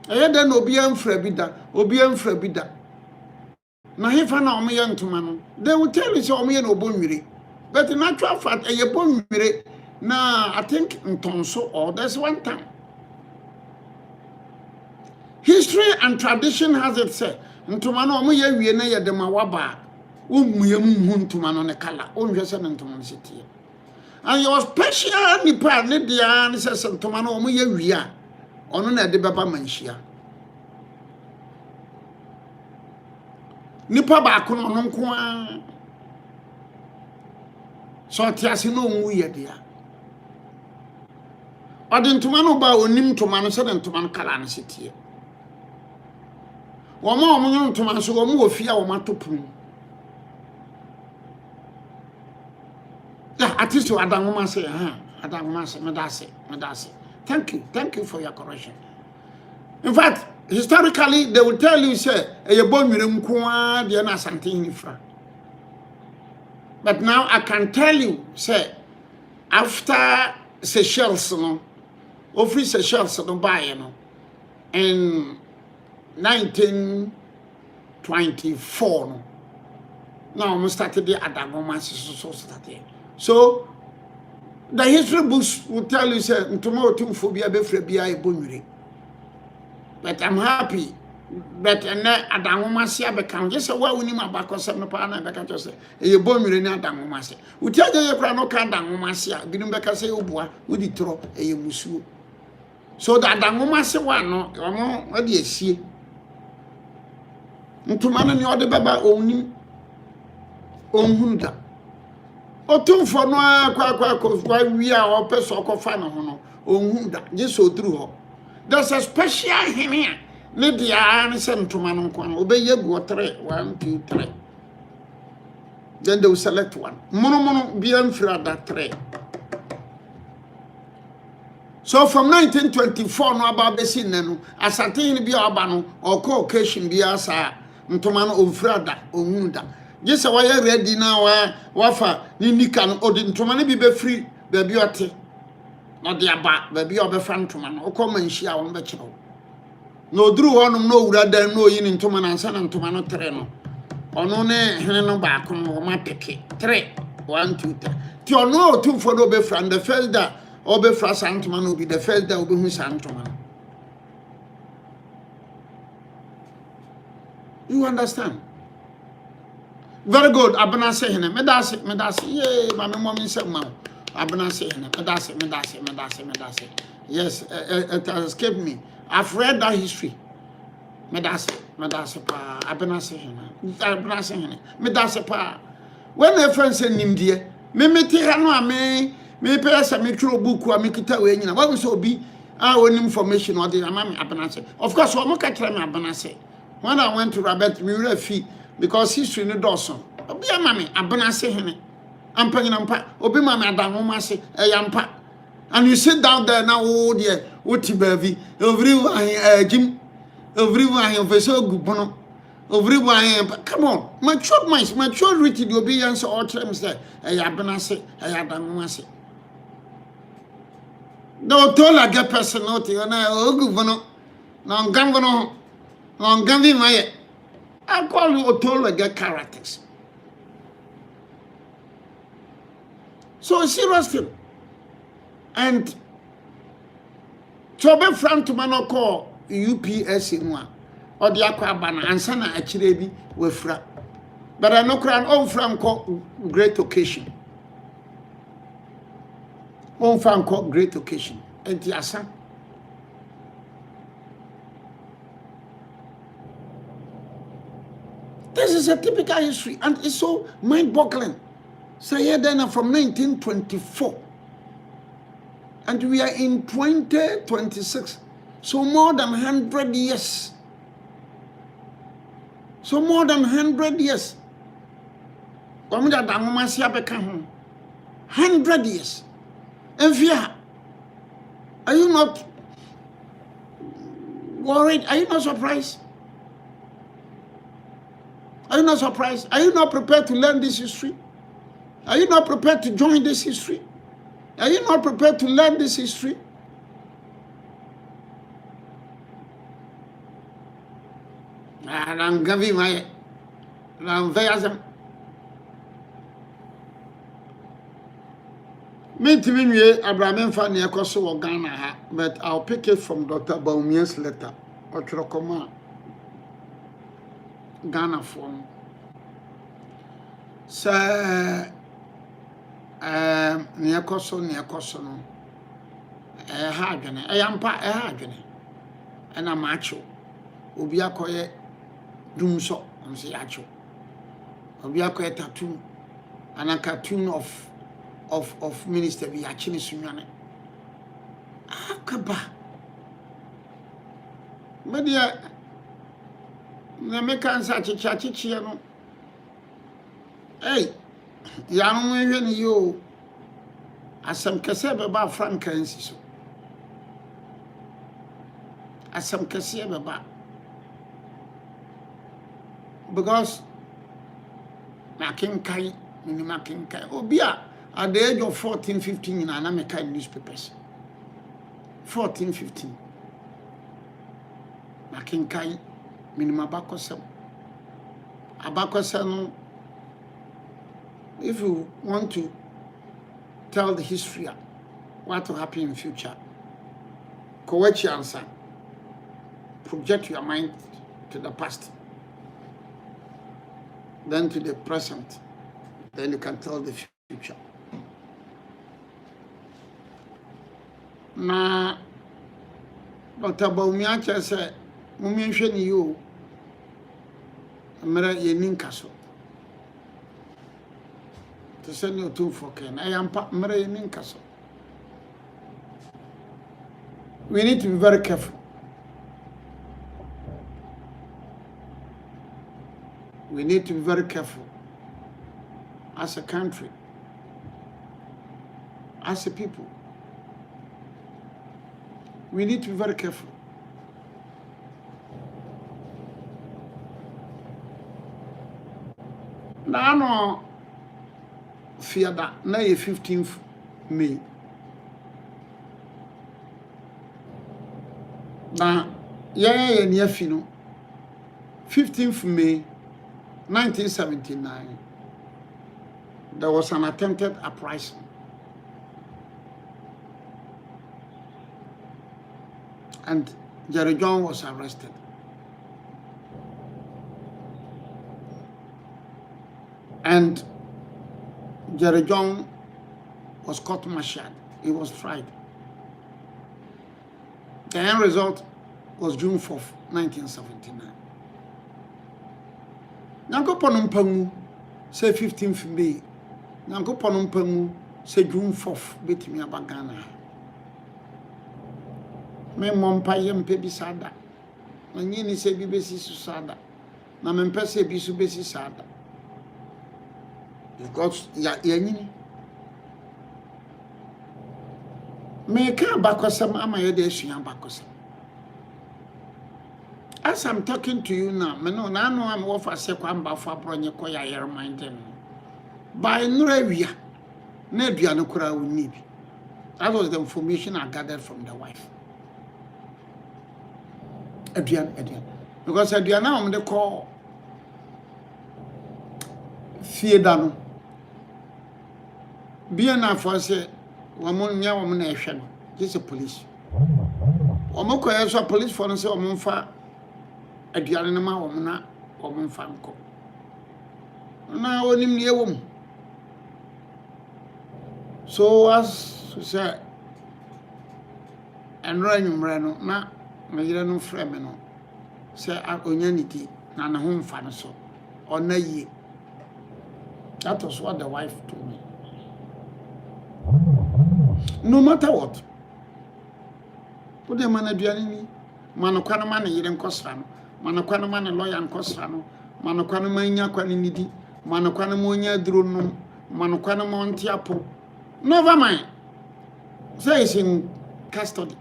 ɛyɛ dɛ na obi amfra bi da obi amfra bi da na hefa na ɔmo yɛ ntoma no they will tell you say ɔmo yɛ na ɔbɔ nwire but in actual fact ɛyɛ bɔ nwire na I think ntonso or there's one time history and tradition has it say ntoma no ɔmo yɛ wie na yɛ de ma waba ɔmmuye mu ntoma no ne kala ɔnhwɛ sɛ ne ntoma no sitie and your special nipa ne dia ne sɛ ntoma no ɔmo yɛ wie a ɔno na de bɛba manhyia nipa baako no ɔno nko a so ɔte no ɔnwu yɛ dia ɔde ntoma no ba onim ntoma no sɛ ne ntoma no kala no sitie wɔn a wɔn ntoma so wɔn wɔ fie a wɔn atopum yeah artist adanwoma say adanwoma say medase thank you for your correction in fact historically they will tell you say eye bonwire nkoa de na asante nifra but now I can tell you say after Seychelles no ofri Seychelles no bae no in 1924 no now we started the adanwoma so started so the history books will tell you say ntoma otumfobia befra bia e bonwire but I'm happy but na adanwoma se abeka just say wa woni mabakosem no pa na beka cho say e bonwire ni adanwoma se uti aje ye kra no ka adanwoma se a binum beka say obua wodi tro e musuo so the adanwoma se wa no omo odi asie ntoma no ni odi baba onim onhunda otumfo no akwa wi a opeso okofa no ho no onhunda je so duru ho there's a special henia ne dia ne se ntoma no nko obeye gu 3 1 2 3 then they will select one mono bia mfira that 3 so from 1924 no about the scene no asante bia aba no oko occasion bia sa ntoma no omfira da onhunda just why ready now wafa ni nika no odi ntoma no bi be free baby ote na de aba baby obefa ntoma no okoma nhia won be kiro no duru honum no wura dan no yi ni ntoma na nsa na ntoma no 3 no ono ne hene no ba ko no ma peke 3 1 2 3 ti ono otumfo no be fra the first da obefra santoma no bi the first da obehu santoma no you understand. Very good. Abena say hene. Medase. Yay, my mom said, "Mom." Abena say hene. Medase. Yes, it has escaped me. I've read that history. Medase pa. Abena say hene. Medase pa. When a friend say nimdie, me ti hano me pesa me tro book a me kita we nyina. What we so be one information or the amami abena say. Of course, we mo ka tell me abena say. When I went to Robert, we were fee. Because history no doso obi amame abena se hene ampanyina mpa obi mame adanwoma se eyampa and you sit down there now oh dear woti baby everyone jim everyone feso gubono everyone come on mature minds maturity the obedience all terms there eyabena se eyadanwoma se do to la get personality na ogubono na ngambono na ngambi maye I call you otologa characters. So serious thing. And Chobe Frank to man call UPS in one or the aquabana and sana achirebi with fra. But I know crown on Frank called great occasion. On Frank called great occasion. And the asa. This is a typical history and it's so mind-boggling. So here then from 1924 and we are in 2026. So more than 100 years. So more than 100 years. 100 years. And fear. Are you not worried? Are you not surprised? Are you not surprised? Are you not prepared to learn this history? Are you not prepared to join this history? Are you not prepared to learn this history? arangavi my ranvayasm. Mentimi nwie Abraham fa ne ekoso wo Ghana ha, but I'll pick it from Dr. Baumia's letter. Otrokoma Ghana form. Sa ne ekoso no. Ha adwene. Eyampa ha adwene. Ena macho. Obi akoye dumso, onse yacho. Obi akoye tattoo. Ana cartoon of minister bi achine sunwane. Akaba. Media na meka nsa chichi no. Hey, ya no hwe ni yo. Asam kese be ba frankansi so. Asam kese be ba. Because makinkai ni makinkai obia at the age of 14 15 in American newspapers 14 15 makinkai minimum abakosem no. If you want to tell the history what will happen in future, correct your answer, project your mind to the past, then to the present, then you can tell the future. Na Dr. Baumiacha said, Mumention you, Mera Yeninkaso. To send you to for Ken. I am Mera Yeninkaso. We need to be very careful. We need to be very careful as a country, as a people. We need to be very careful. Now, no fear that now 15th May. Now, yeah, near Fino, 15th May 1979. There was an attempted uprising. And Jerry John was arrested. And Jerry John was court-martialed. He was tried. The end result was June 4th, 1979. Nyankopon mpangu say 15th May. Nyankopon mpangu say June 4th betimi abagana. Me mompa yempe bisada. Na nyini se bi besi susada. Na mempe se bi su besi sada. Because ya nyini. Me ka bakosam ama ye de suyan bakosam. As I'm talking to you now, me no na no am wo fa se kwa mba fa bronye ko ya yer mindem. By nrawia na aduane kura woni bi. That was the information I gathered from the wife. Aduane. Because aduane am de call fieda no. Bia na for say wamon nya wamon na ehwe no. Just a police. Omo koye so police for no say omo fa aduane na ma wom na wom fa nko na onim ne ewom. So as say enra nwumre no na meyire no frɛ me no say onyaniti na na ho mfa no so ona yie. That was what the wife told me. No matter what, put the man aduane ni manokwana man yire nkosra no, manokwana man lawyer nkosra no, manokwana manya kwane nidi, manokwana monya duro no, manokwana monti apo. Never mind. Say it's in custody.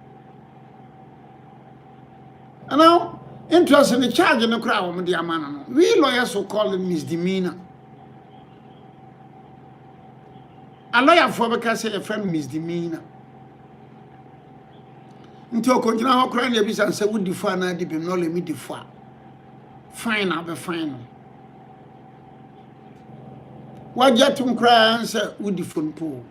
And now, interest in the charge in the crowd of the amana. We lawyers will call it misdemeanor. A lawyer for because a friend misdemeanor. Until continue how crying the business and say, would define I did not let me define. fine abe fine. Wagya tum kra ansa wudi phone po.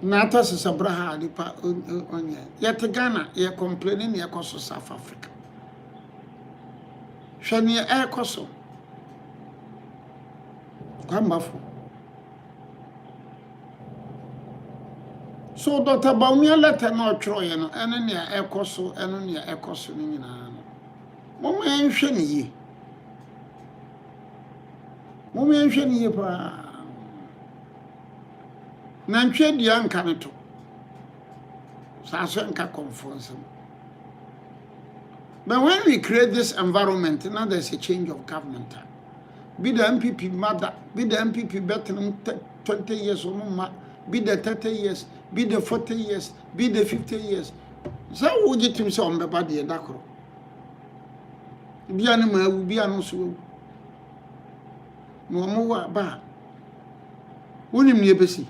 Na ta sesabra ha nipa onye. Yet Ghana ye complaining ye koso South Africa. Hwani e koso. Kwambafo. So Dr. Baumia letter no tro ye no ene ne e koso ene ne e koso ni nyina no. Mama enhwe ne yi. Mama enhwe ne yi pa. Na ntwe dia nka ne to. Sa so nka conference. But when we create this environment, now there's a change of government. Be the MPP mother, be the MPP better than 20 years or more, be the 30 years, be the 40 years, be the 50 years. So would you tell me about the Dakro? Be animal will be an so. No more ba. Wouldn't you be see?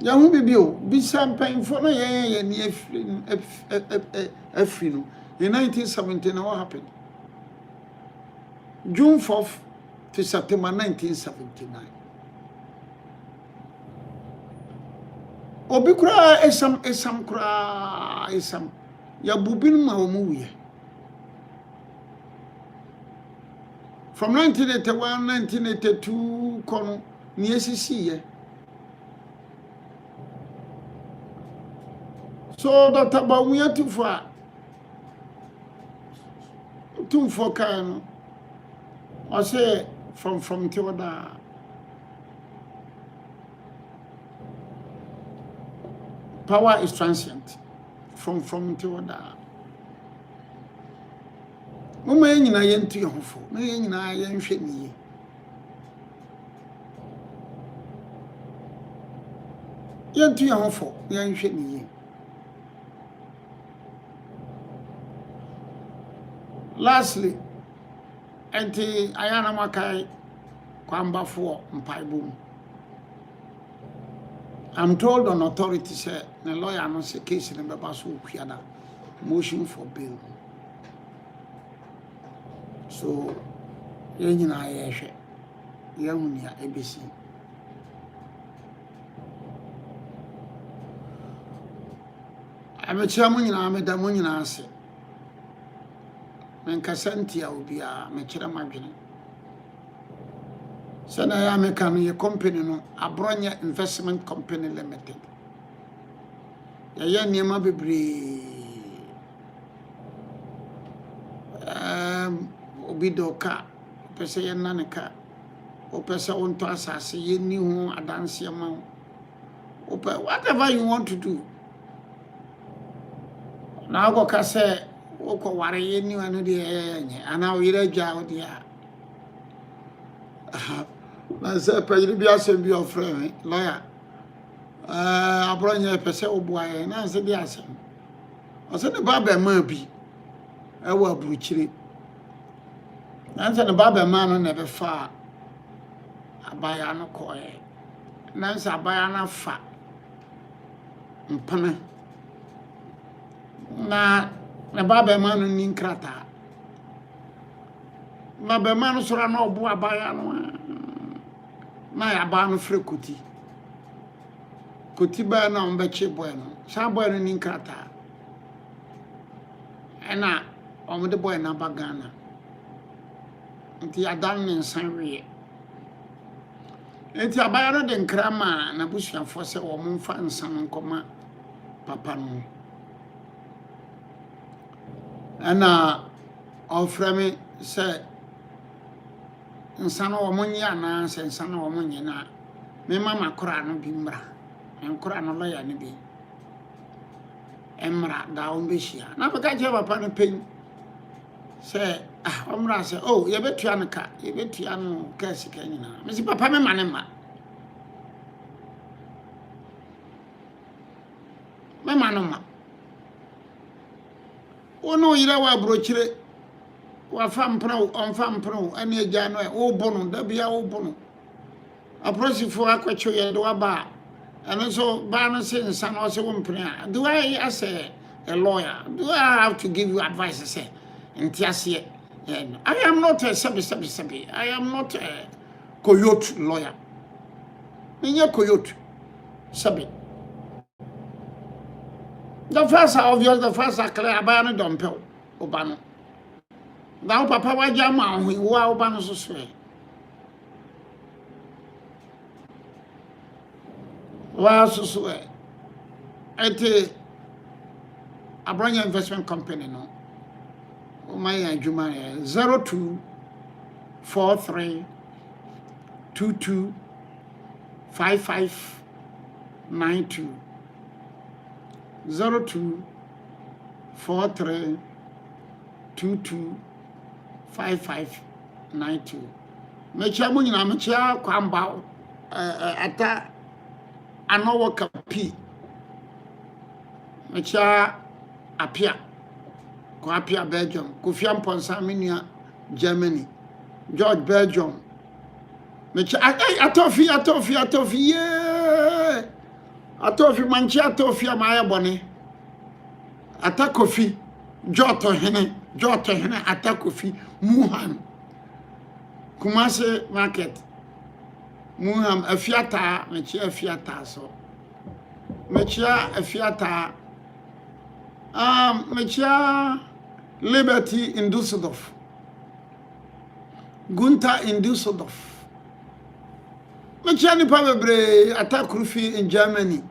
Ya hu bibio bi sampan for no ye ni afri no in 1970 what happened June 4th to September 1979 obi kura esam kura esam ya bubin ma omuwe from 1981 1982 kono ni esisi ye. So Dr. Baumia too far kind. I say from Theoda. Power is transient. From Theoda. Mama nyina yentu ye hofo. Na nyina yenhwe ni. Yentu ye hofo, yenhwe ni. Lastly, enti ayana makai kwamba for mpaibum. I'm told on authority say the lawyer no say case in the basu kwiada motion for bail. So yenyina ayehwe yamunia ABC. Amechamu nyina amedamu nyina ase. Menkasantia ubia mechira madwene sana ya mekanu ye company no Abronya Investment Company Limited ya niema bebre obidoka pese ye naneka o pese onto asase ye ni hu adanse ma o whatever you want to do na go ka say oko ware ye ni anu de enye ana o yire gya o dia na se pejiri bi asem bi o frame lawyer Abronya pese obuaye na se bi asem o se ne baba ma bi e wa buruchire na se ne baba ma no ne be fa abaya no koye na se abaya na fa mpana na baba ma no ni nkrata na be ma no sora na obu abaya no na ya ba no frekuti ba na on be che boy no sa boy no ni nkrata ena o mo de boy na ba Ghana nti adan ne nsanwe nti abaya no de nkrama na busuafo se wo mo mfa nsan nkoma papa no ana oframe se nsana wo munya na se nsana wo munye na me mama kora no bi mra enkora no lo ya ne bi emra da on be hia na be ka je papa no pen se omra se oh ye betua no ka ye betua no ka sika nyina me si papa me mane ma me manoma ono yira wa brochire wa fampro on fampro ani agya no e wo bono da bia wo bono aprosifo akwacho ye do aba And also, Barna says, son, also one prayer. Do I, as a lawyer, do I have to give you advice? I say, and Tiasia, and I am not a sabi. I am not a coyote lawyer. In your coyote, sabi. The first obvious, the first are clear about a dumpel, Obano. Now, Papa, why Jama, we were Obano so swear. Why so swear? A brand new investment company, no. Oh, my Juma 0243 22 5592 0243 22 5592. Mecha mu nyina mecha kwamba ata anowo kapi mecha apia kwa apia Belgium Kofia Mponsa minia Germany George Belgium mecha atofi yeah atofi manchi atofi amaya bone atakofi joto hene atakofi muhan Kumase market muham afiata mechi afiata so mechi afiata mechi Liberty in Düsseldorf Gunther in Düsseldorf mechi ni pa bebre atakurufi in Germany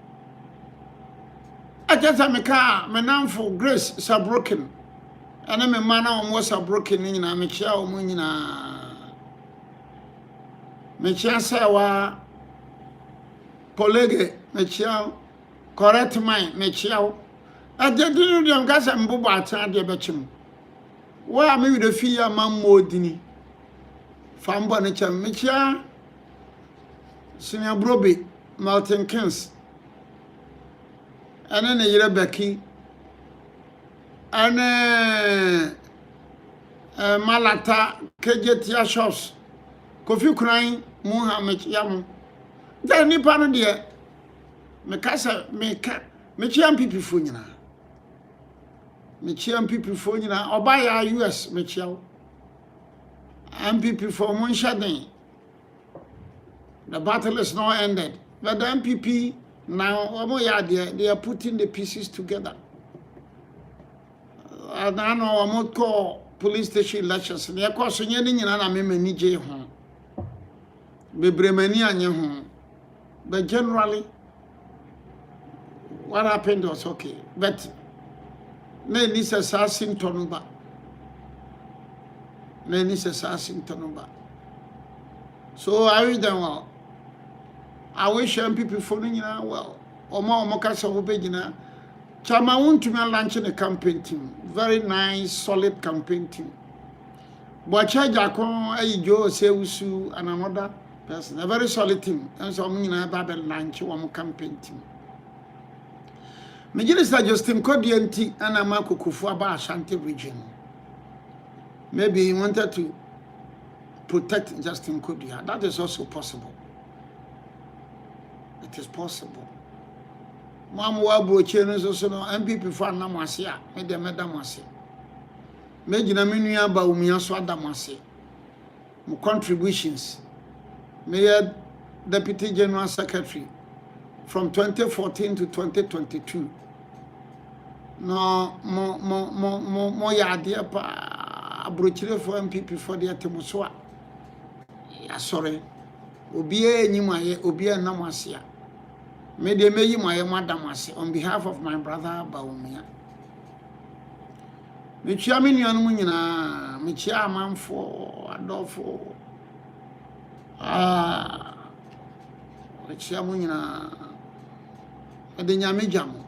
ajasa meka menamfo Grace Sabroken ana me mana o mo Sabroken nyina mechi a o mo nyina Mechia sewa polege mechia correct mind mechia adedinu dem gasa mbubo atan de bechim wa me wi fi ya mamodini fambo ne cham mechia sinia brobe Martin Kins ana ne yire beki ana malata kejetia shops Kofi Kuran Muhammad Yam. Then nipa no de mekasa meka mechiam pipi fo nyina. Mechiam pipi fo nyina obaya US mechiaw. MPP for Munshaden. The battle is not ended. But the MPP now they are putting the pieces together. And I know I'm call police station elections. They are causing any na me manage ho. Bebremani anye ho. But generally what happened was okay. But ne ni se assassin tonuba. Ne ni se assassin tonuba. So I wish them well. I wish people following you well. Omo kasa obegina. Chama want to launching a campaign team. Very nice, solid campaign team. But Jakon, Joe Seusu, and another person. A very solid team. And so I'm going to launch one campaign team. Minister Justin Kodianti and Amako Kufuaba Ashanti region. Maybe he wanted to protect Justin Kodia. That is also possible. It is possible. Mamu wabo chenu so no MPP fa na mwase a me de meda mwase me gina menu aba umia so adamwase mu contributions me deputy general secretary from 2014 to 2022 no mo ya de pa abrochire for MPP for the temuso a ya sorry obi enyim aye obi na mwase a me de meyi my madam ase on behalf of my brother Baumia. Me chia me nuanu nyina, me chia amanfo, adofo. Me chia mu nyina. Me de nyame jamo.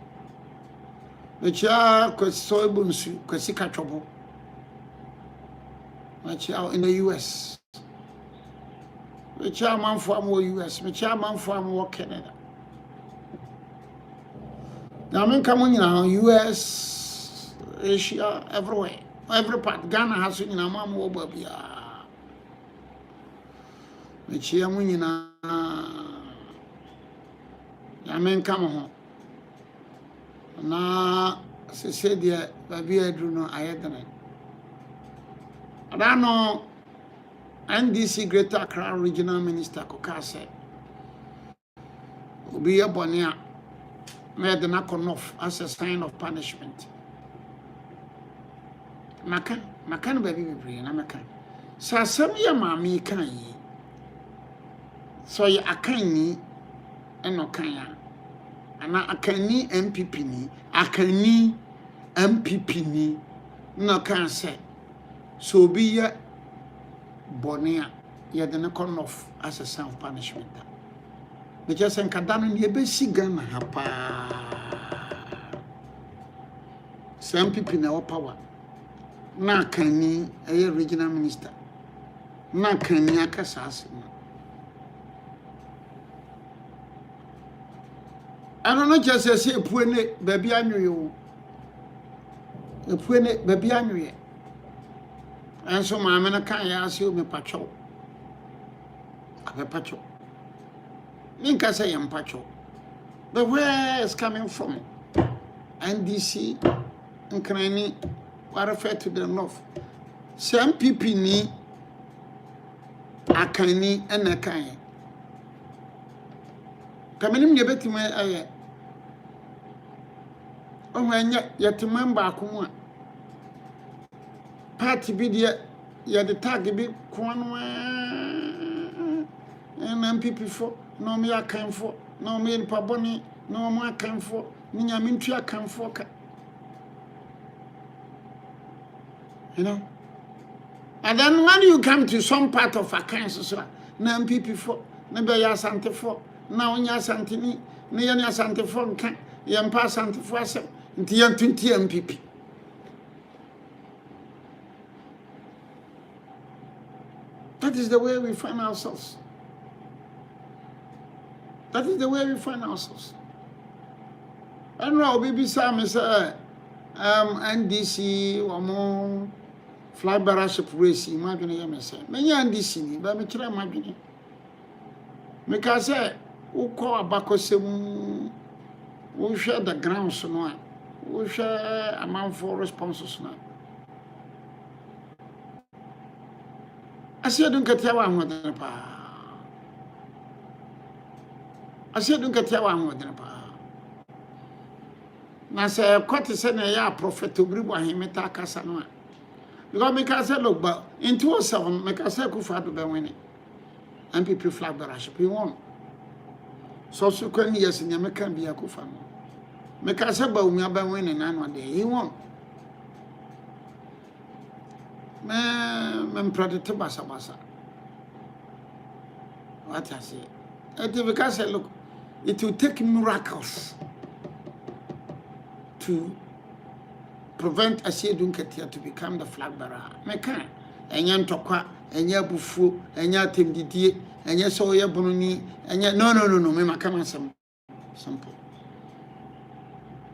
Me chia kweso ebunsu, kwesi katwobo. Me chia in the US. Me chia amanfo am US, me chia amanfo am Canada. Now, I come in US, Asia, everywhere. Every part. Ghana has in a mom over here. Michia Munina ya men come ho na se said dia baby adru no ayedene adano NDC Greater Accra Regional Minister koka say obi ye bone a na de na konof as a sign of punishment maka no baby bebre na maka sa asem ye maami kan yi so ye akan ni eno kan ya ana akani MPP ni akani MPP ni no kan say so obi ye bone a ye de na konof as a sign of punishment because en kadano ni ebe sigana hapa some people na power na kani a regional minister na kani akasase ano no just say epuene baby anwoye epuene baby anwoye enso maame na kan ya ase o me patcho abe patcho Ninka say Yampacho. But where is coming from? NDC and Krani were referred to the north. Some people need Akani and Akai. Coming in beti me aye. Oh when yet remember kuma. Party be the tag be kwanwa and MPP for. No me akan for no me in paboni no mo akan for ni nyame ntua akan for ka you know and then when you come to some part of akan so na MPP for na be ya asante for na onya asante ni na ya ni asante for nka ya mpa asante for asem nti ya 20 MPP that is the way we find ourselves. That is the way we find ourselves. And now, baby Sam say, NDC, Wamo, fly barrage race, imagine you say. Many NDC, but me try imagine. Because who call a bacosem, who share the grounds, no, who share amount for responses now. I said, don't get your one with the pa. I said, don't get your one with the pa. Now, say, quite a sudden, ya prophet Obiri Boahen meta kasanoa. Because me can say, look, but in 2007, me can say, Kufa to be winning. MPP flag barrage, we won. Subsequent years in the can be a Kufa. Me can say, but we are winning, and one day he won. Me predicted basa. What I say? Because I look, it will take miracles to prevent a Sedunketia to become the flag bearer. Me can. Enyan tokwa, enya bufu, enya temdidie, enya soya bununi, enya no. Me makama simple.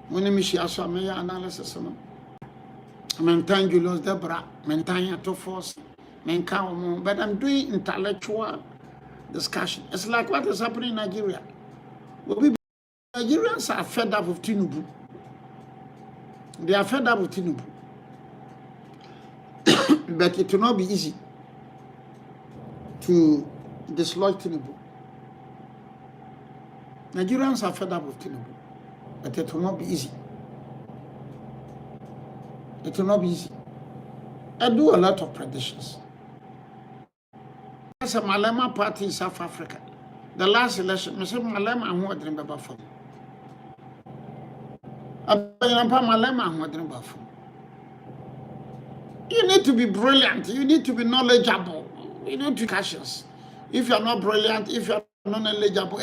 When me share so me analysis no. Maintain Julius Debra, maintain to force, maintain, but I'm doing intellectual discussion. It's like what is happening in Nigeria. Nigerians are fed up with Tinubu. They are fed up with Tinubu. But it will not be easy to dislodge Tinubu. Nigerians are fed up with Tinubu. But it will not be easy. It will not be easy. I do a lot of predictions. There's a Malema party in South Africa. The last election, Mr. Malema and who didn't be buffer. You need to be brilliant. You need to be knowledgeable. You need to be cautious. If you are not brilliant, if you are not knowledgeable,